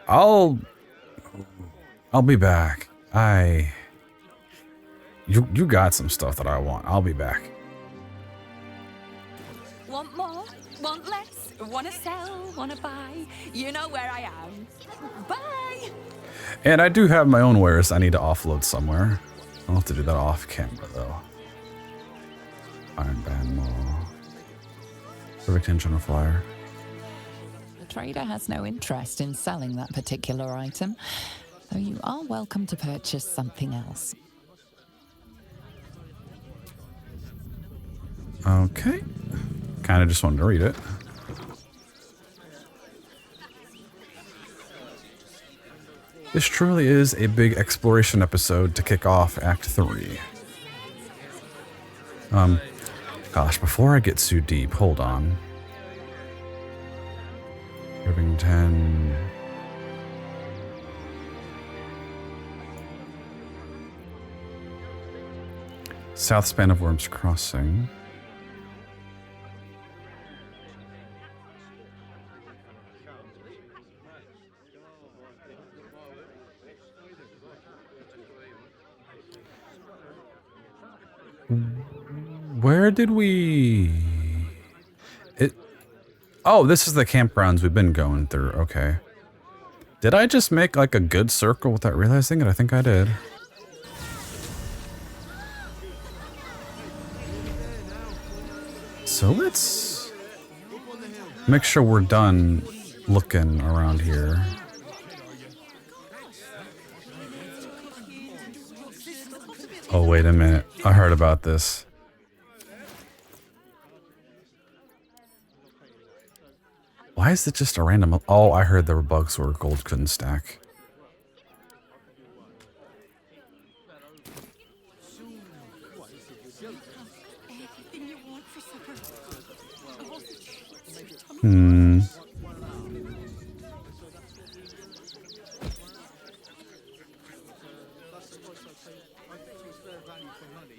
S1: I'll be back. You got some stuff that I want. I'll be back.
S18: Want more? Want less? Wanna sell? Wanna buy? You know where I am. Bye!
S1: And I do have my own wares I need to offload somewhere. I'll have to do that off camera though. Iron Band Maw. Perfect engine on flyer.
S6: The trader has no interest in selling that particular item, though you are welcome to purchase something else.
S1: Okay. Kind of just wanted to read it. This truly is a big exploration episode to kick off Act 3. Gosh, before I get too deep, hold on. Irvington. South span of Worms Crossing. Where did we... Oh, this is the campgrounds we've been going through. Okay. Did I just make like a good circle without realizing it? I think I did. So let's make sure we're done looking around here. Oh, wait a minute. I heard about this. Why is it just a random... Oh, I heard there were bugs where gold couldn't stack.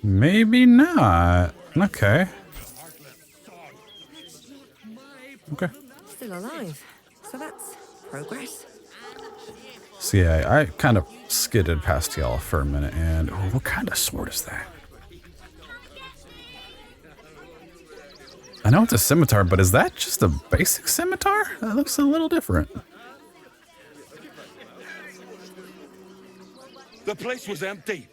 S1: Maybe not. Okay. Okay.
S4: Still alive, so that's progress.
S1: So yeah, I kind of skidded past y'all for a minute, and oh, what kind of sword is that? I know it's a scimitar, but is that just a basic scimitar? That looks a little different.
S23: The place was empty.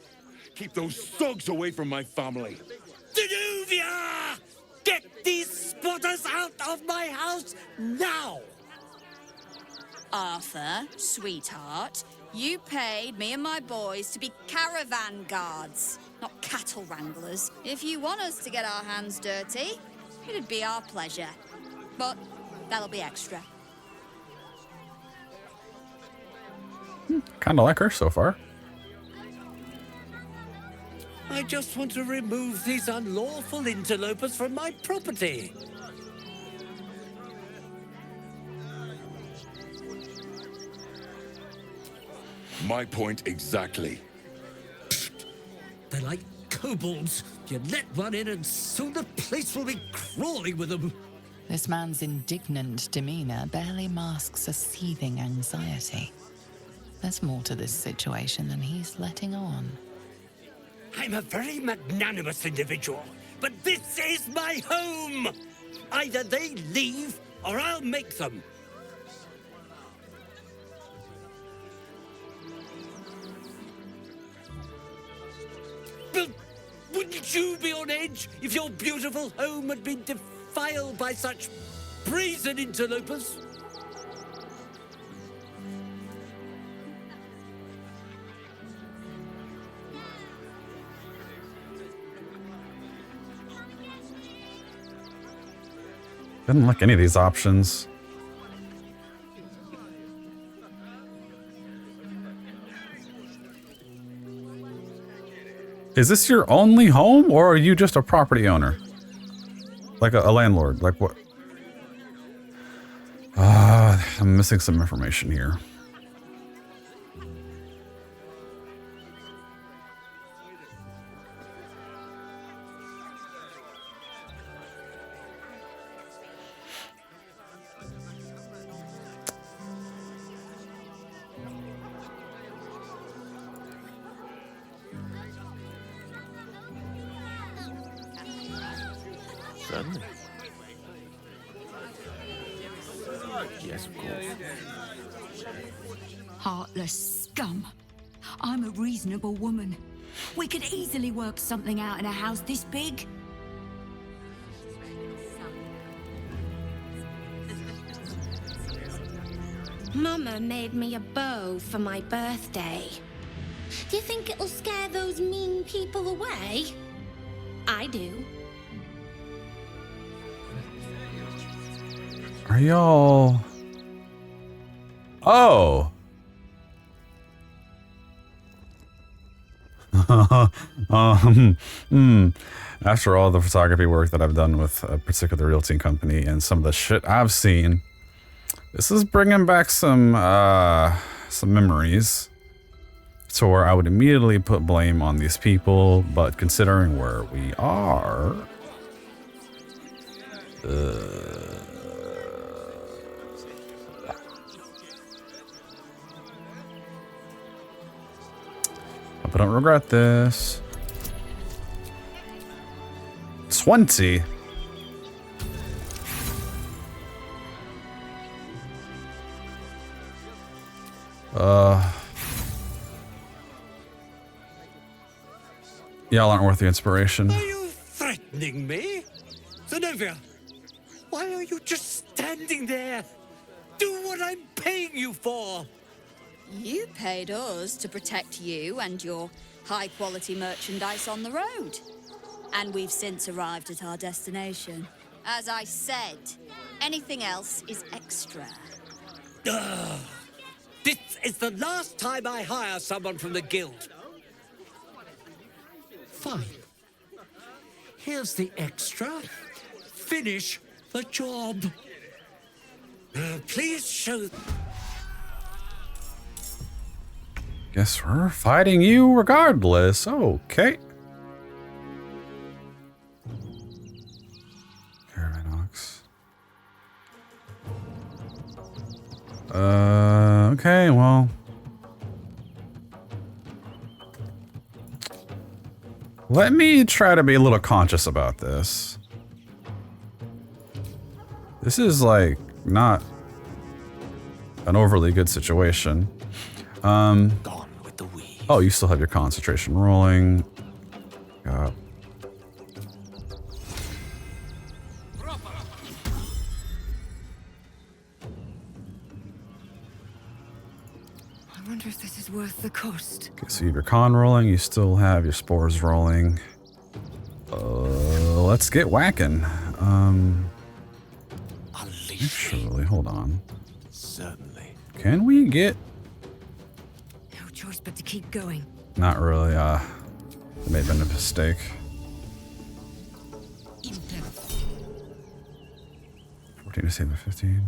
S23: Keep those thugs away from my family.
S14: Danuvia! Get these spotters out of my house now!
S7: Arthur, sweetheart, you paid me and my boys to be caravan guards, not cattle wranglers. If you want us to get our hands dirty, it'd be our pleasure. But that'll be extra.
S1: Kind of like her so far.
S14: I just want to remove these unlawful interlopers from my property.
S23: My point exactly.
S14: They're like kobolds. You let one in and soon the place will be crawling with them.
S6: This man's indignant demeanor barely masks a seething anxiety. There's more to this situation than he's letting on.
S14: I'm a very magnanimous individual, but this is my home! Either they leave, or I'll make them. But wouldn't you be on edge if your beautiful home had been defiled by such brazen interlopers?
S1: Didn't like any of these options. Is this your only home, or are you just a property owner? Like a landlord? Like what? I'm missing some information here.
S13: Certainly. Yes, of course.
S19: Heartless scum. I'm a reasonable woman. We could easily work something out in a house this big.
S5: Mama made me a bow for my birthday. Do you think it'll scare those mean people away? I do.
S1: Are y'all... Oh! After all the photography work that I've done with a particular realty company and some of the shit I've seen, this is bringing back some memories to where I would immediately put blame on these people, but considering where we are... Hope I don't regret this. 20. Y'all aren't worth the inspiration.
S14: Are you threatening me? Zenobia, why are you just standing there? Do what I'm paying you for.
S7: You paid us to protect you and your high-quality merchandise on the road. And we've since arrived at our destination. As I said, anything else is extra.
S14: Ugh. This is the last time I hire someone from the guild. Fine. Here's the extra. Finish the job. Please show...
S1: Guess we're fighting you regardless. Okay. Caravanox. Okay, well. Let me try to be a little conscious about this. This is like not an overly good situation.
S13: Gone with the weed.
S1: Oh, you still have your concentration rolling.
S6: I wonder if this is worth the cost.
S1: Okay, so you have your con rolling. You still have your spores rolling. Let's get whacking. Actually, hold on.
S13: Certainly.
S1: Can we get...
S19: No choice but to keep going.
S1: Not really, it may have been a mistake. 14 to save the 15.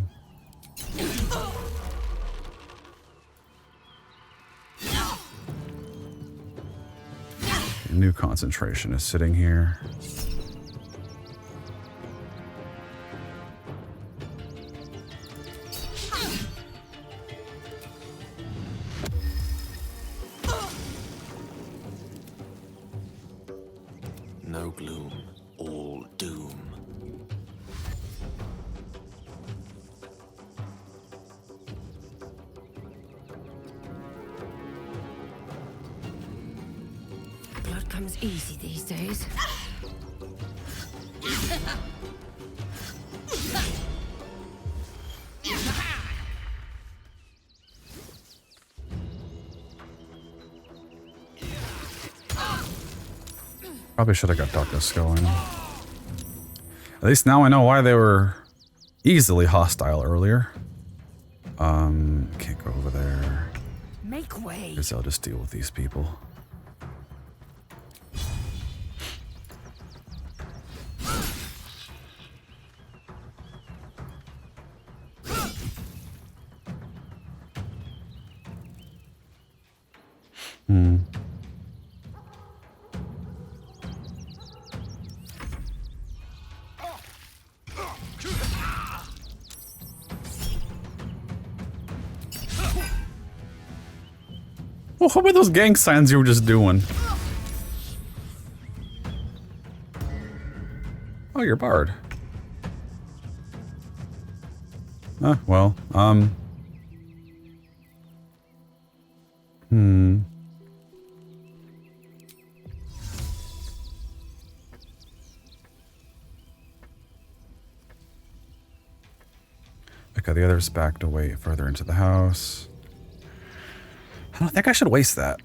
S1: New concentration is sitting here.
S13: all doom.
S4: Blood comes easy these days.
S1: Probably should have got darkness going. At least now I know why they were easily hostile earlier. Can't go over there.
S18: Make way.
S1: Guess I'll just deal with these people. What were those gang signs you were just doing? Oh, you're Bard. Well, Okay, the others backed away further into the house. I don't think I should waste that.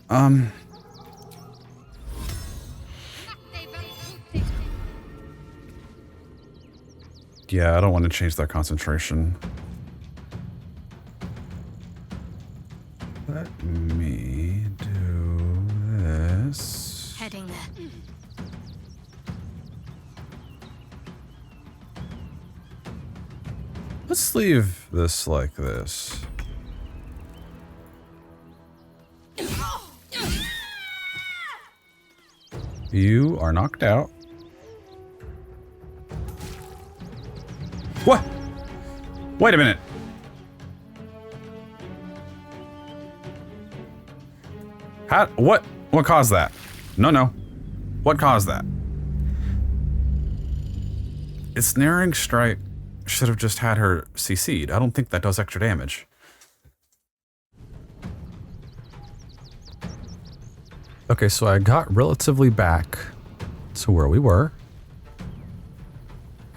S1: Yeah, I don't want to change their concentration. Let me do this.
S3: Heading there.
S1: Let's leave this like this. You are knocked out. What? Wait a minute. How? What caused that? No. What caused that? Ensnaring Strike should have just had her CC'd. I don't think that does extra damage. Okay, so I got relatively back to where we were.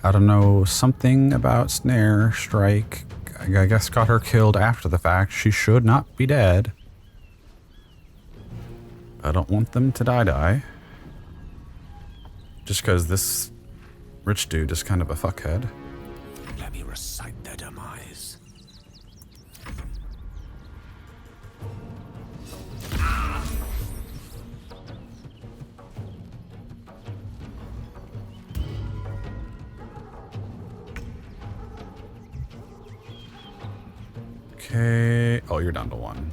S1: I don't know, something about Snare Strike, I guess got her killed after the fact. She should not be dead. I don't want them to die. Just because this rich dude is kind of a fuckhead.
S13: Let me recite their demise.
S1: Okay. Oh, you're down to 1.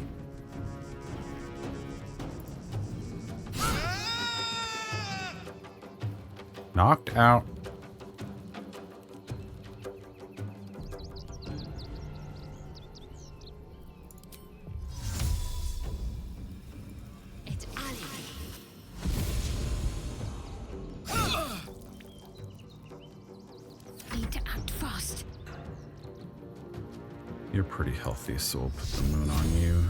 S1: Knocked out.
S18: It's Ali. Need to act fast.
S1: You're pretty healthy, so we'll put the moon on you.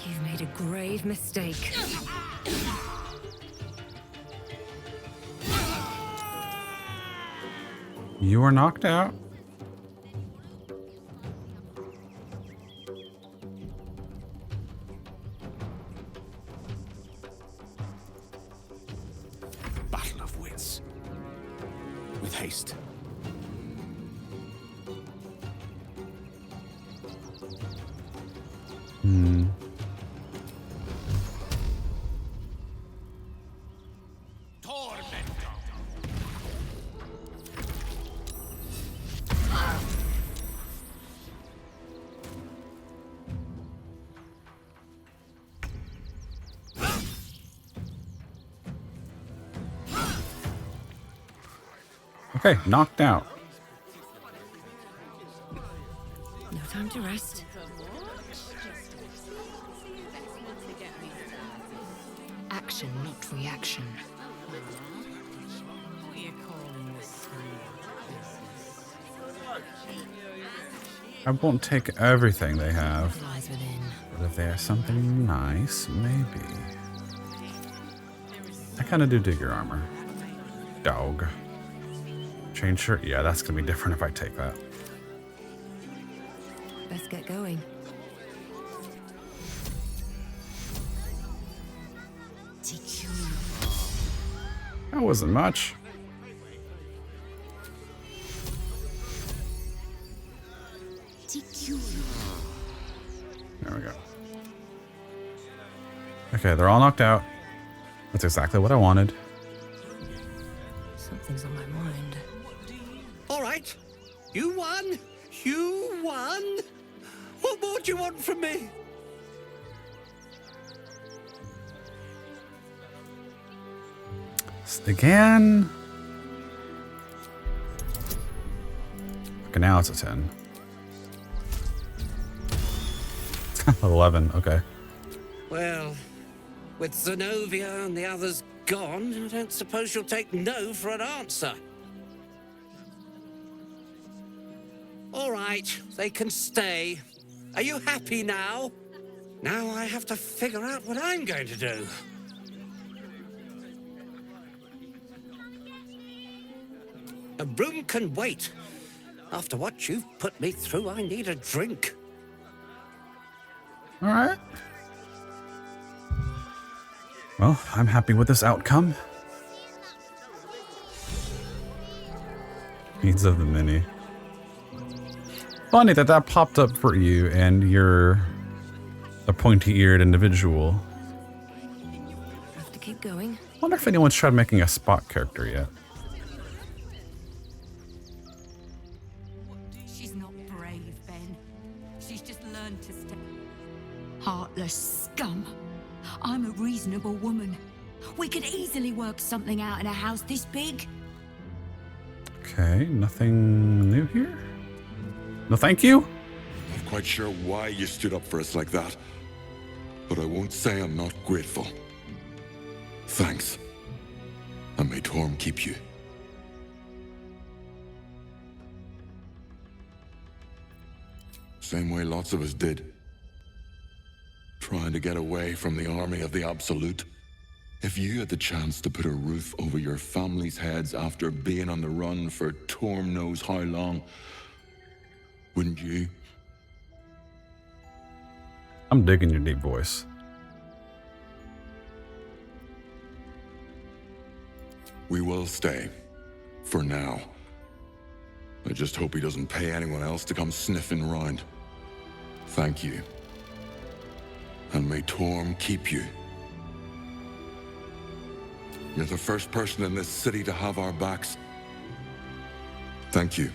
S4: You've made a grave mistake.
S1: You are knocked out.
S13: Battle of wits. With haste.
S1: Okay, knocked out.
S4: No time to rest. Action, not reaction.
S11: What are you calling this?
S1: I won't take everything they have.
S4: Lies within.
S1: But if they have something nice, maybe. I kind of do dig your armor. Dog. Chain shirt? Yeah, that's going to be different if I take that.
S4: Best get going.
S1: That wasn't much. There we go. Okay, they're all knocked out. That's exactly what I wanted.
S4: Something's on my mind.
S14: All right. You won. You won. What more do you want from me?
S1: Again. Okay, now it's a 10. 11, okay.
S14: Well, with Zenobia and the others gone, I don't suppose you'll take no for an answer. All right, they can stay. Are you happy now? Now I have to figure out what I'm going to do. A room can wait. After what you've put me through, I need a drink.
S1: All right. Well, I'm happy with this outcome. Needs of the mini. Funny that that popped up for you and you're a pointy-eared individual.
S4: Have to keep going.
S1: Wonder if anyone's tried making a Spot character yet.
S19: She's not brave, Ben. She's just learned to stay. Heartless scum. I'm a reasonable woman. We could easily work something out in a house this big.
S1: Okay, nothing new here? No thank you?
S8: Not quite sure why you stood up for us like that, but I won't say I'm not grateful. Thanks. And may Torm keep you. Same way lots of us did. Trying to get away from the army of the Absolute. If you had the chance to put a roof over your family's heads after being on the run for Torm knows how long, wouldn't you?
S1: I'm digging your deep voice.
S8: We will stay. For now. I just hope he doesn't pay anyone else to come sniffing round. Thank you. And may Torm keep you. You're the first person in this city to have our backs. Thank you.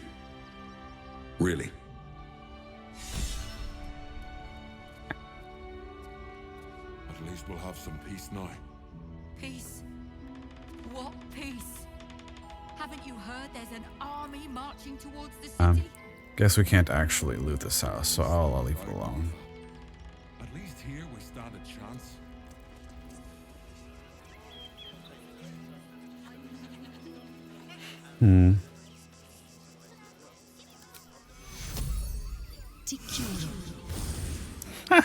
S8: Really. At least we'll have some peace now.
S19: Peace? What peace? Haven't you heard there's an army marching towards the city?
S1: Guess we can't actually loot this house, so I'll leave it alone.
S8: At least here we stand a chance.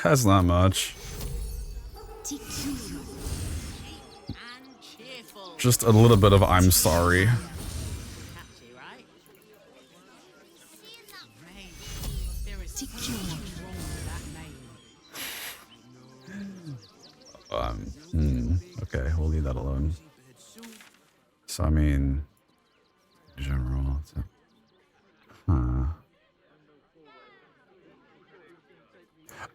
S1: That's not much. Just a little bit of I'm sorry. Okay, we'll leave that alone. So, I mean, general.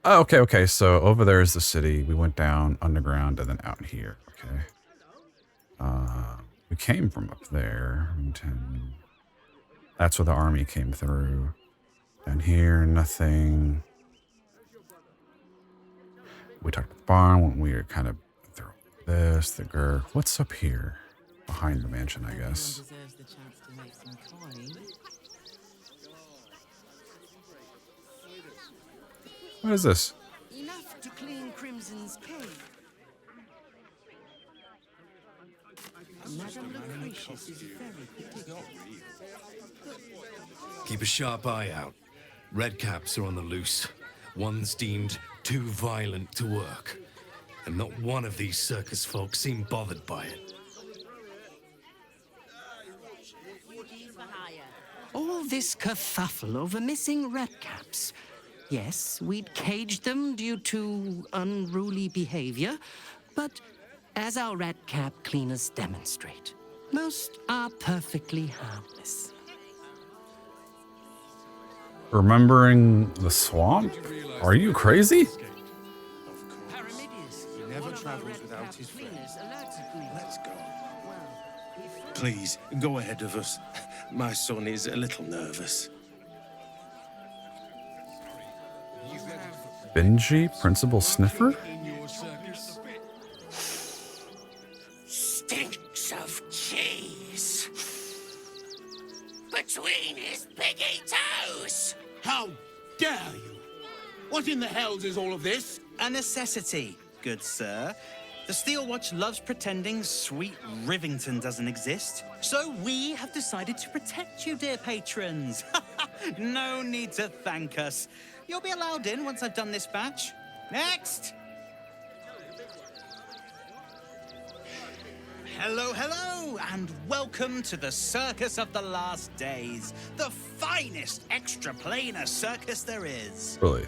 S1: Oh, okay. So over there is the city. We went down underground and then out here. Okay. We came from up there. That's where the army came through. Down here, nothing. We talked to the barn when we were kind of through this, the Gurk. What's up here? behind the mansion, I guess.
S11: Deserves the chance to make some coin.
S1: What is this?
S16: Enough to clean Crimson's cave. Madame Lucretius is very particular.
S20: Keep a sharp eye out. Redcaps are on the loose. One's deemed too violent to work. And not one of these circus folk seem bothered by it.
S16: All this kerfuffle over missing redcaps. Yes, we'd caged them due to unruly behavior, but as our redcap cleaners demonstrate, most are perfectly harmless.
S1: Remembering the swamp? Are you crazy?
S13: He never travels without his friends. Let's go. Please, go ahead of us. My son is a little nervous.
S1: Benji, Principal Sniffer?
S24: Stinks of cheese. Between his piggy toes.
S14: How dare you? What in the hells is all of this?
S21: A necessity, good sir. The Steel Watch loves pretending sweet Rivington doesn't exist. So we have decided to protect you, dear patrons. No need to thank us. You'll be allowed in once I've done this batch. Next! Hello, hello, and welcome to the Circus of the Last Days, the finest extra-planar circus there is.
S1: Really?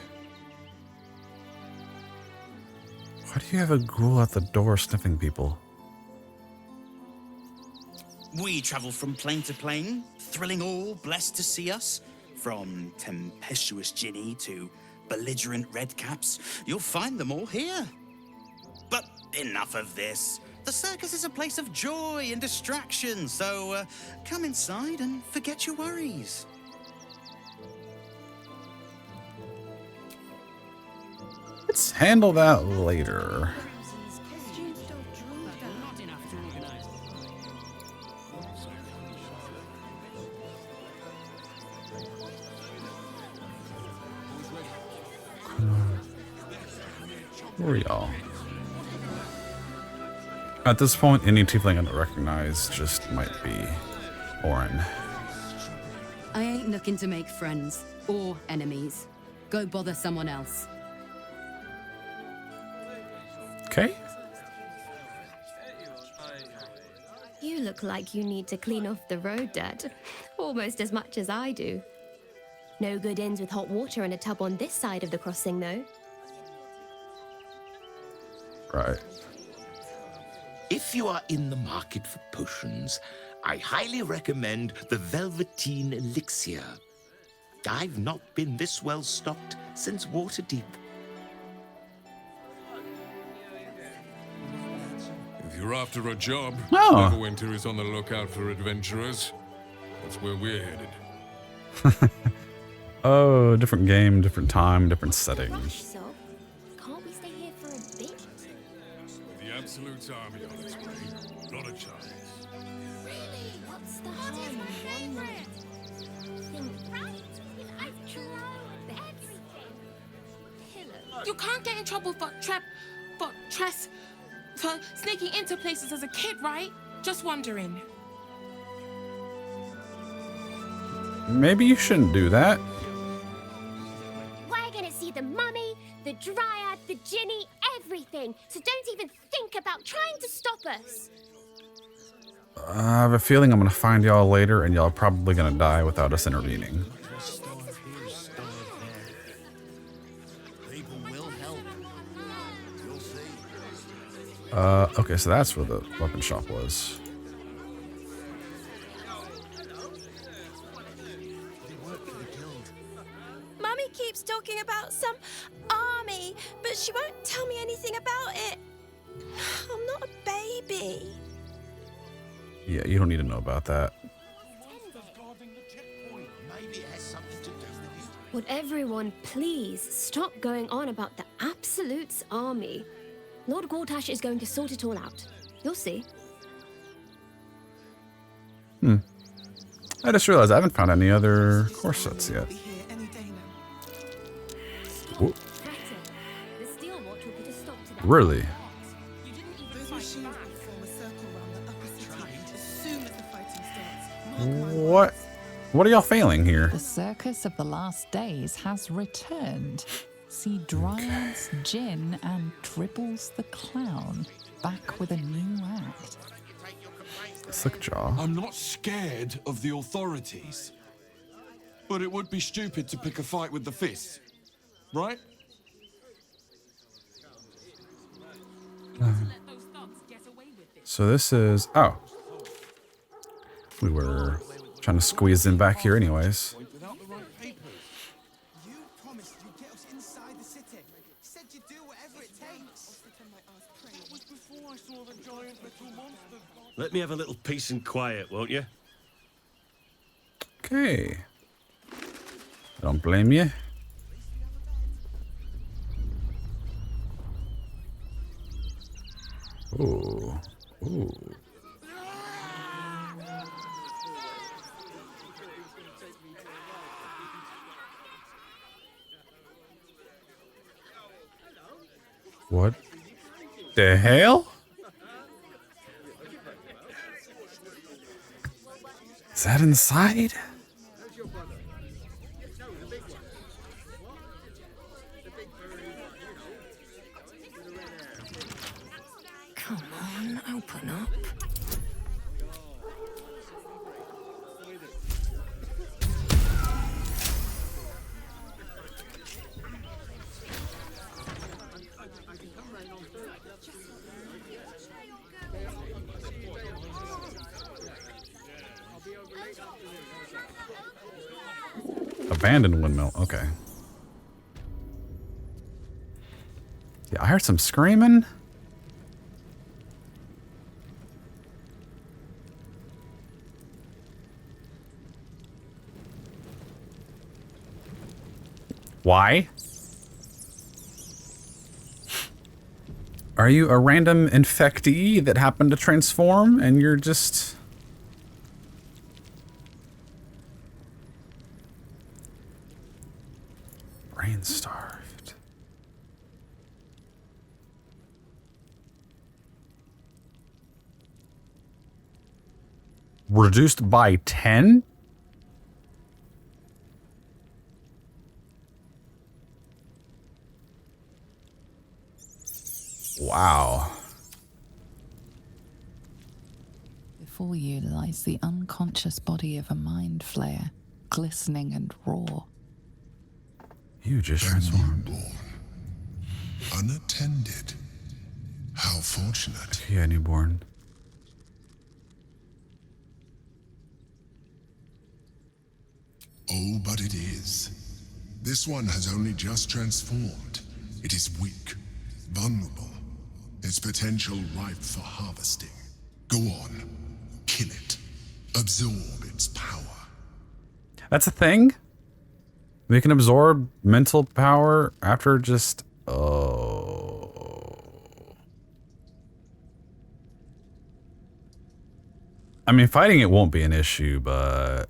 S1: Why do you have a ghoul at the door sniffing people?
S21: We travel from plane to plane, thrilling all blessed to see us. From tempestuous Ginny to belligerent redcaps, you'll find them all here. But enough of this. The circus is a place of joy and distraction, so come inside and forget your worries.
S1: Let's handle that later. Where are y'all? At this point, any tiefling I don't recognize just might be Orin.
S22: I ain't looking to make friends or enemies. Go bother someone else.
S1: Okay.
S25: You look like you need to clean off the road, Dad. Almost as much as I do. No good inns with hot water in a tub on this side of the crossing, though.
S1: Right.
S26: If you are in the market for potions, I highly recommend the Velveteen Elixir. I've not been this well stocked since Waterdeep.
S8: If you're after a job,
S1: Oh.
S8: Neverwinter is on the lookout for adventurers. That's where we're headed.
S1: Oh, different game, different time, different setting.
S25: So, can't we stay here for a bit?
S8: The Absolute's army on its way. Not a chance.
S25: Really? What's the harm in one more thing? Right? I've tried everything. Pillow.
S9: You can't get in trouble for sneaking into places as a kid, right? Just wondering.
S1: Maybe you shouldn't do that.
S25: We're gonna see the mummy, the dryad, the Ginny, everything. So don't even think about trying to stop us.
S1: I have a feeling I'm gonna find y'all later, and y'all are probably gonna die without us intervening. Okay, so that's where the weapon shop was.
S27: Mummy keeps talking about some army, but she won't tell me anything about it. I'm not a baby.
S1: Yeah, you don't need to know about that.
S25: Would everyone please stop going on about the Absolute's army? Lord Gortash is going to sort it all out. You'll see.
S1: I just realized I haven't found any other core sets yet. Whoa. Really? What? What are y'all failing here?
S6: The circus of the last days has returned. See Dryads Jin and Dribbles the Clown back with a new act.
S1: Slick jaw.
S2: I'm not scared of the authorities. But it would be stupid to pick a fight with the fist, right?
S1: So this is... Oh. We were trying to squeeze in back here anyways.
S14: Let me have a little peace and quiet, won't you?
S1: Okay. I don't blame you. Ooh. Ooh. What the hell? Is that inside?
S4: Come on, open up.
S1: Abandoned windmill. Okay. Yeah, I heard some screaming. Why? Are you a random infectee that happened to transform and you're just... brain starved? Reduced by 10? Wow.
S6: Before you lies the unconscious body of a mind flayer, glistening and raw.
S1: You just transformed.
S5: Unattended. How fortunate.
S1: Yeah, newborn.
S5: Oh, but it is. This one has only just transformed. It is weak, vulnerable. Its potential ripe for harvesting. Go on, kill it. Absorb its power.
S1: That's a thing? They can absorb mental power after just... Oh. I mean, fighting it won't be an issue, but...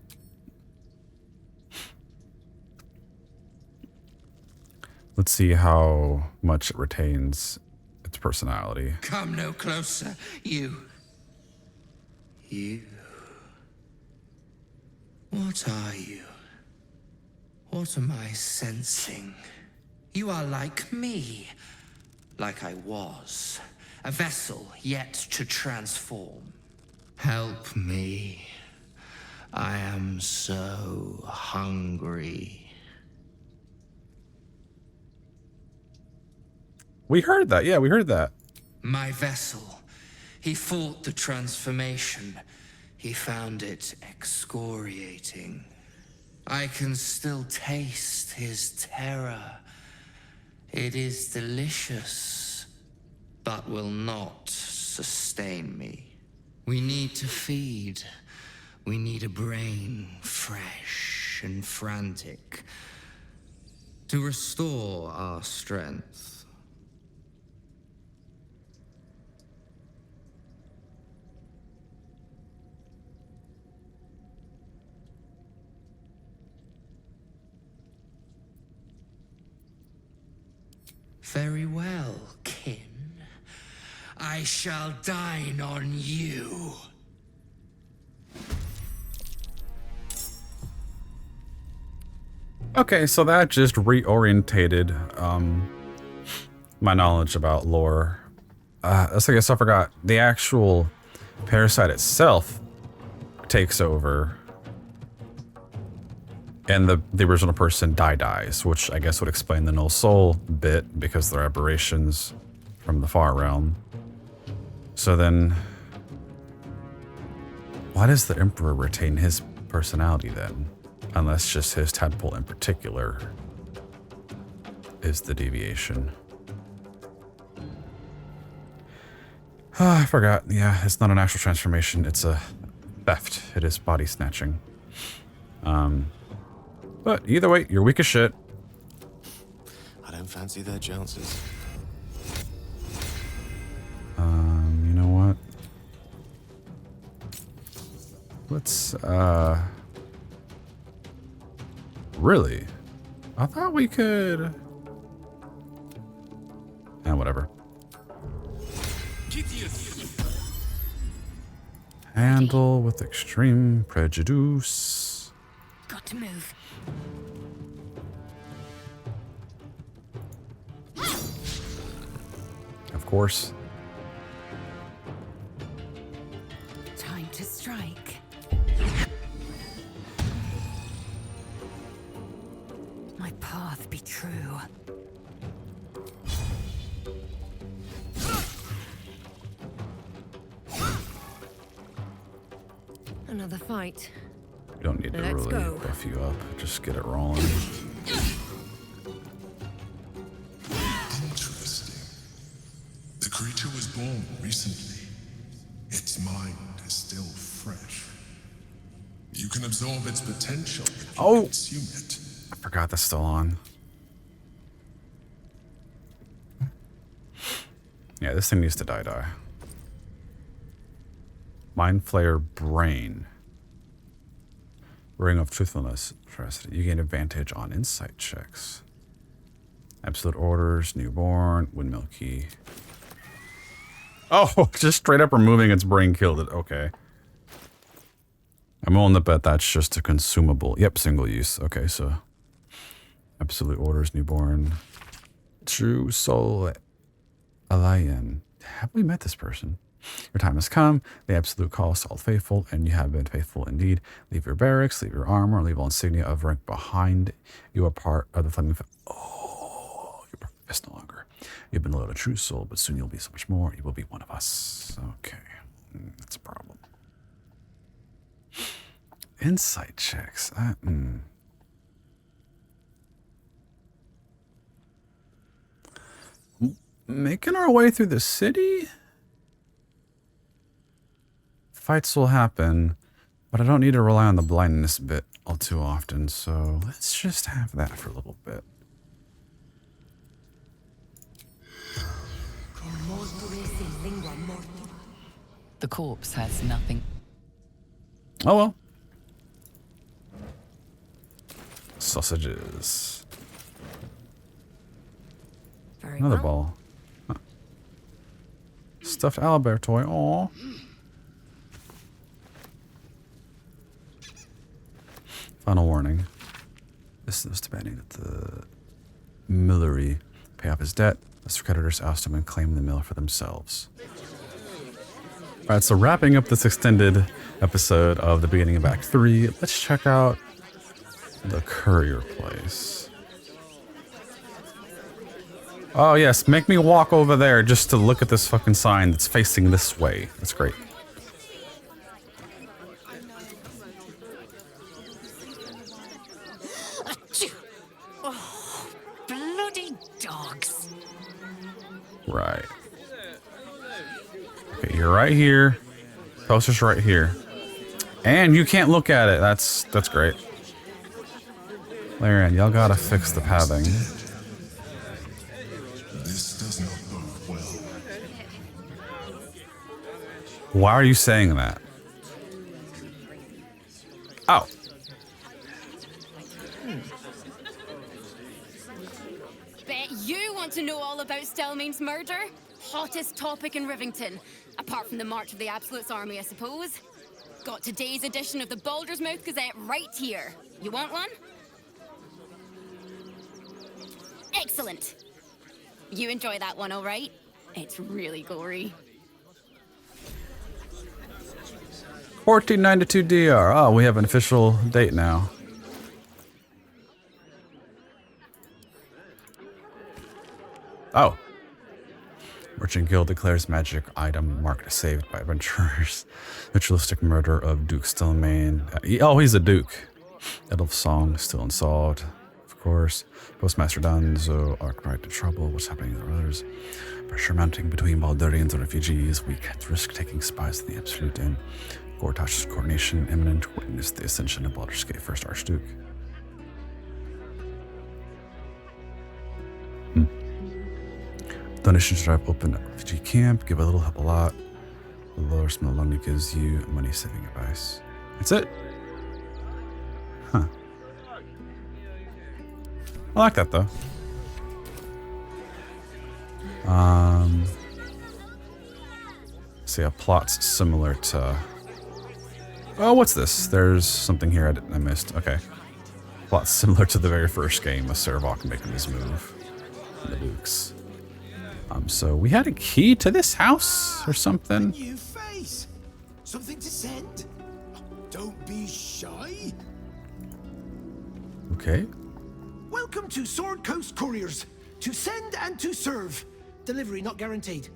S1: Let's see how much it retains its personality.
S24: Come no closer, you. You. What are you? What am I sensing? You are like me. Like I was. A vessel yet to transform. Help me. I am so hungry.
S1: We heard that. Yeah, we heard that.
S24: My vessel. He fought the transformation. He found it excoriating. I can still taste his terror. It is delicious, but will not sustain me. We need to feed. We need a brain fresh and frantic to restore our strength. Very well, kin. I shall dine on you.
S1: Okay, so that just reorientated my knowledge about lore. I guess I forgot. The actual parasite itself takes over. And the original person dies, which I guess would explain the null soul bit because they're aberrations from the far realm. So then, why does the Emperor retain his personality then? Unless just his tadpole in particular is the deviation. Oh, I forgot. Yeah, it's not an actual transformation. It's a theft. It is body snatching. But either way, you're weak as shit.
S3: I don't fancy their chances.
S1: You know what? Let's, really? I thought we could... Whatever. Handle with extreme prejudice.
S19: Got to move.
S1: Of course.
S19: Time to strike. My path be true.
S4: Another fight.
S1: You don't need to
S4: Let's
S1: really
S4: go.
S1: buff you up. Just get it rolling.
S5: Interesting. The creature was born recently. Its mind is still fresh. You can absorb its potential if you consume it.
S1: I forgot that's still on. Yeah, this thing needs to die. Mind Flayer Brain. Ring of Truthfulness. You gain advantage on insight checks. Absolute Orders, Newborn, Windmill Key. Oh, just straight up removing its brain killed it. Okay. I'm willing to bet that's just a consumable. Yep, single use. Okay, so Absolute Orders, Newborn. True Soul Alayan. Have we met this person? Your time has come. The absolute call is all faithful, and you have been faithful indeed. Leave your barracks, leave your armor, leave all insignia of rank behind. You are part of the flaming. Oh, you're part of this no longer. You've been loyal to true soul, but soon you'll be so much more. You will be one of us. Okay, that's a problem. Insight checks. Making our way through the city? Fights will happen, but I don't need to rely on the blindness bit all too often, so let's just have that for a little bit.
S6: The corpse has nothing.
S1: Oh well. Sausages. Another ball. Huh. Stuffed owlbear toy. Aww. Final warning. This is demanding that the Millery pay off his debt. Lest creditors oust him and claim the mill for themselves. Alright, so wrapping up this extended episode of the beginning of Act 3, let's check out the courier place. Oh yes, make me walk over there just to look at this fucking sign that's facing this way. That's great.
S19: Oh, bloody dogs.
S1: Right. Okay, you're right here. Poster's right here. And you can't look at it. That's great. Larian, y'all gotta fix the pathing.
S5: This does not bode well.
S1: Why are you saying that? Oh.
S19: Bet
S22: You want to know all about Stelmane's murder? Hottest topic in Rivington. Apart from the March of the Absolute's army, I suppose. Got today's edition of the Baldur's Mouth Gazette right here. You want one? Excellent. You enjoy that one, all right? It's really gory.
S1: 1492 DR. Oh, we have an official date now. Oh. Merchant Guild declares magic item marked saved by adventurers. Ritualistic murder of Duke Stelmane. Oh, he's a duke. Edel Song still unsolved, of course. Postmaster Danzo, Arkwright to trouble. What's happening to others? Pressure mounting between Baldurians and refugees. Weak at risk-taking spies in the Absolute Inn. Gortash's coronation imminent. Witness the ascension of Baldur's Gate First Archduke. Donations drive open at refugee camp. Give a little, help a lot. The lower Maloney gives you money-saving advice. That's it. Huh. I like that though. See, a plot's similar to. Oh, what's this? There's something here I missed. Okay. Plot's similar to the very first game with Servok making his move. The Dukes. So we had a key to this house or something.
S7: New face. Something to send. Don't be shy.
S1: Okay.
S7: Welcome to Sword Coast Couriers. To send and to serve. Delivery not guaranteed.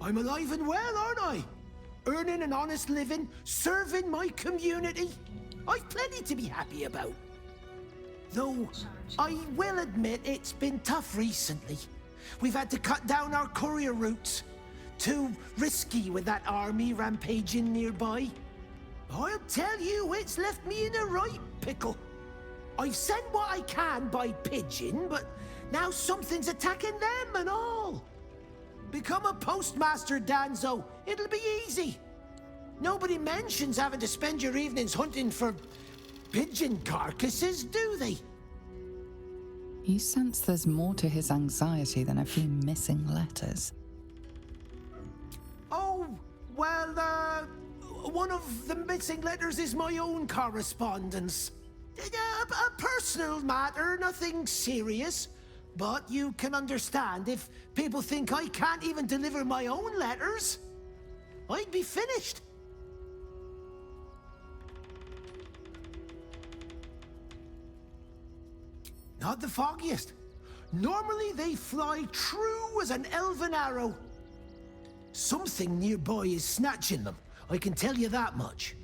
S7: I'm alive and well, aren't I? Earning an honest living, serving my community. I've plenty to be happy about. Though, I will admit it's been tough recently. We've had to cut down our courier routes. Too risky with that army rampaging nearby. I'll tell you, it's left me in a right pickle. I've sent what I can by pigeon, but now something's attacking them and all. Become a postmaster, Danzo. It'll be easy. Nobody mentions having to spend your evenings hunting for pigeon carcasses, do they?
S6: You sense there's more to his anxiety than a few missing letters.
S7: Oh, well, one of the missing letters is my own correspondence. A personal matter, nothing serious. But you can understand if people think I can't even deliver my own letters, I'd be finished. Not the foggiest. Normally they fly true as an elven arrow. Something nearby is snatching them, I can tell you that much.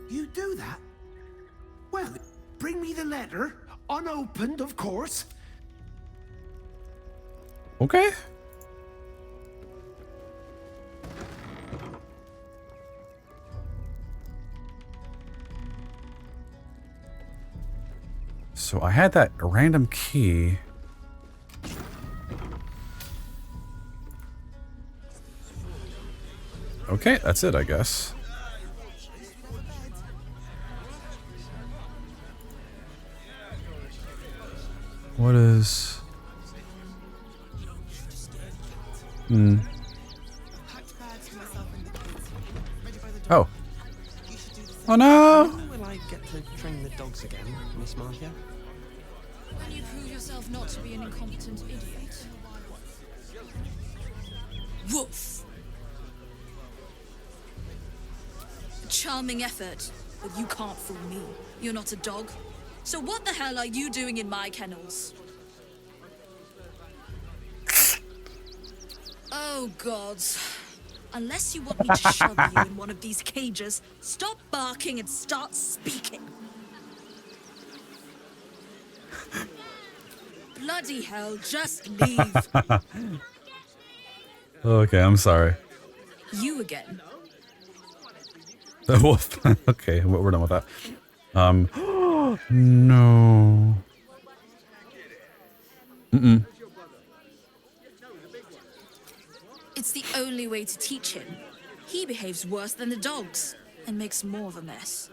S7: You do that? Well, bring me the letter, unopened, of course.
S1: Okay. So I had that random key. Okay, that's it, I guess. What is... Oh. Oh no!
S10: When will I get to train the dogs again, Miss Marcia?
S12: When you prove yourself not to be an incompetent idiot. Woof! A charming effort, but you can't fool me. You're not a dog. So what the hell are you doing in my kennels? Oh, gods. Unless you want me to shove you in one of these cages, stop barking and start speaking. Bloody hell, just leave.
S1: Okay, I'm sorry.
S12: You again.
S1: The wolf. Okay, we're done with that. No.
S12: It's the only way to teach him. He behaves worse than the dogs and makes more of a mess.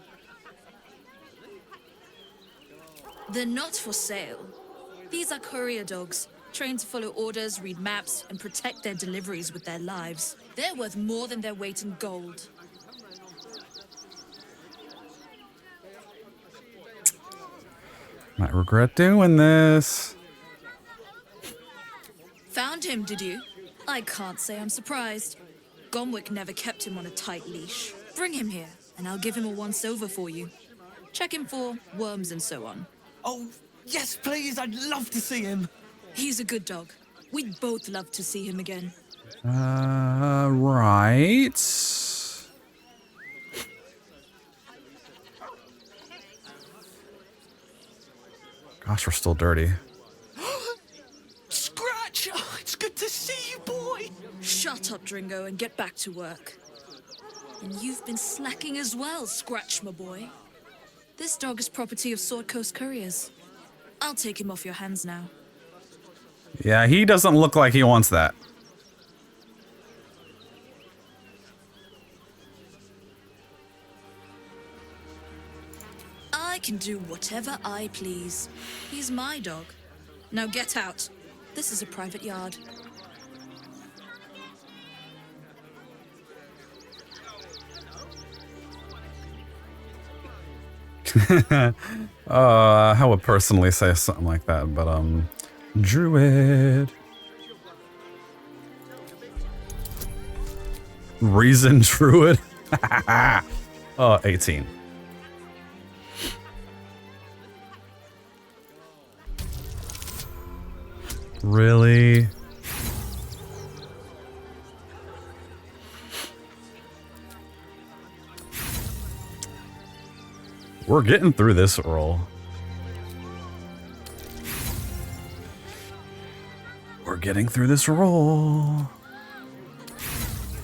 S12: They're not for sale. These are courier dogs, trained to follow orders, read maps, and protect their deliveries with their lives. They're worth more than their weight in gold.
S1: Might regret doing this.
S12: Found him, did you? I can't say I'm surprised. Gomwick never kept him on a tight leash. Bring him here, and I'll give him a once-over for you. Check him for worms and so on.
S10: Oh, yes, please. I'd love to see him.
S12: He's a good dog. We'd both love to see him again.
S1: Right. Gosh, we're still dirty.
S10: Scratch! Oh, it's good to see you, boy.
S12: Shut up, Dringo, and get back to work. And you've been slacking as well, Scratch, my boy. This dog is property of Sword Coast Couriers. I'll take him off your hands now.
S1: Yeah, he doesn't look like he wants that.
S12: I can do whatever I please. He's my dog. Now get out. This is a private yard.
S1: I would personally say something like that, but Druid. Reason Druid. 18. Really? We're getting through this roll. We're getting through this roll.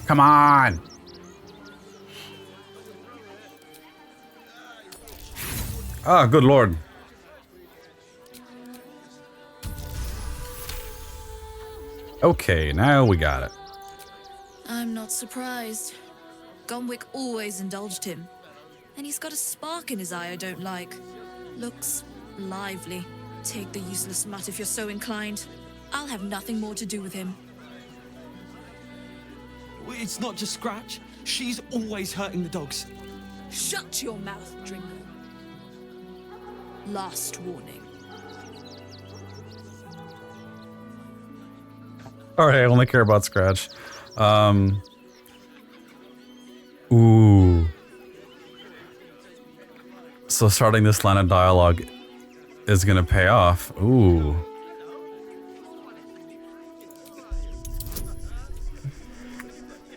S1: Come on. Ah, good lord. Okay, now we got it.
S12: I'm not surprised. Gomwick always indulged him. And he's got a spark in his eye I don't like. Looks lively. Take the useless mutt if you're so inclined. I'll have nothing more to do with him.
S10: It's not just Scratch. She's always hurting the dogs.
S12: Shut your mouth, Dringo. Last warning.
S1: Alright, I only care about Scratch. Ooh. So starting this line of dialogue is gonna pay off. Ooh.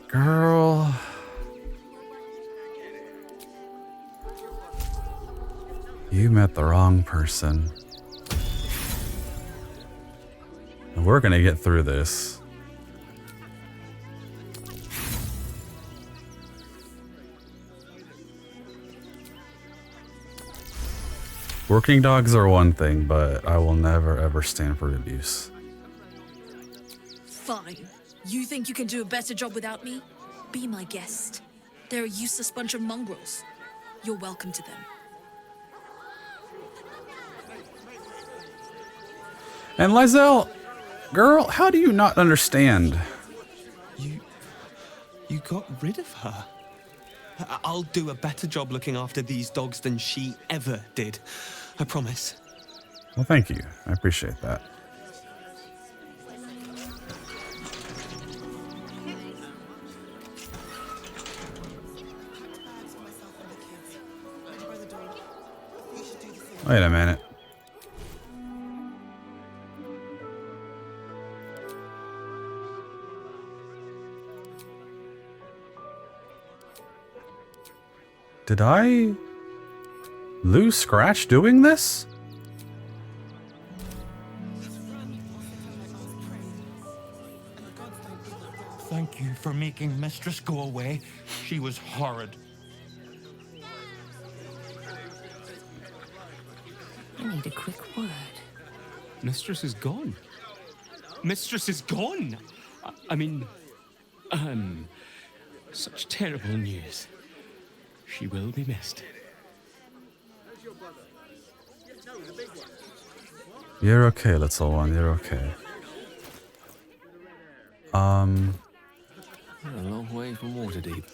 S1: Girl. You met the wrong person. And we're gonna get through this. Working dogs are one thing, but I will never ever stand for abuse.
S12: Fine. You think you can do a better job without me? Be my guest. They're a useless bunch of mongrels. You're welcome to them.
S1: And Lae'zel, girl, how do you not understand?
S10: You got rid of her. I'll do a better job looking after these dogs than she ever did. I promise.
S1: Well, thank you. I appreciate that. Wait a minute. Did I lose Scratch doing this?
S11: Thank you for making Mistress go away. She was horrid.
S4: I need a quick word.
S10: Mistress is gone. Mistress is gone. I mean, Such terrible news. She will be missed.
S1: You're okay, Lae'zel One. You're okay.
S10: A long way from Waterdeep.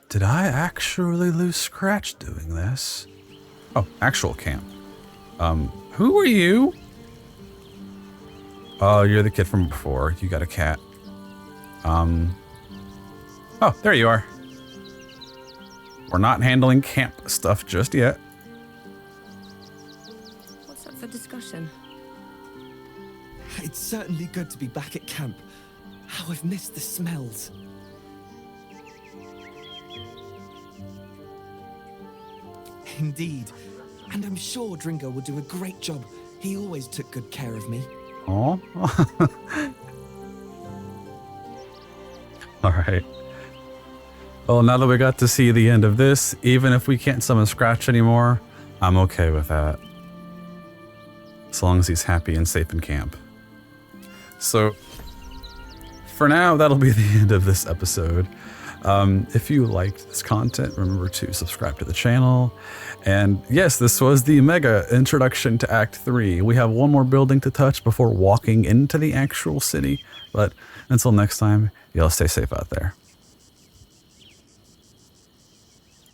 S1: Did I actually lose Scratch doing this? Oh, actual camp. Who are you? Oh, you're the kid from before. You got a cat. Oh, there you are. We're not handling camp stuff just yet.
S4: What's up for discussion?
S10: It's certainly good to be back at camp. How I've missed the smells. Indeed. And I'm sure Dringo will do a great job. He always took good care of me.
S1: Oh. All right. Well, now that we got to see the end of this, even if we can't summon Scratch anymore, I'm okay with that. As long as he's happy and safe in camp. So, for now, that'll be the end of this episode. If you liked this content, remember to subscribe to the channel. And yes, this was the mega introduction to Act 3. We have one more building to touch before walking into the actual city. But until next time, y'all stay safe out there.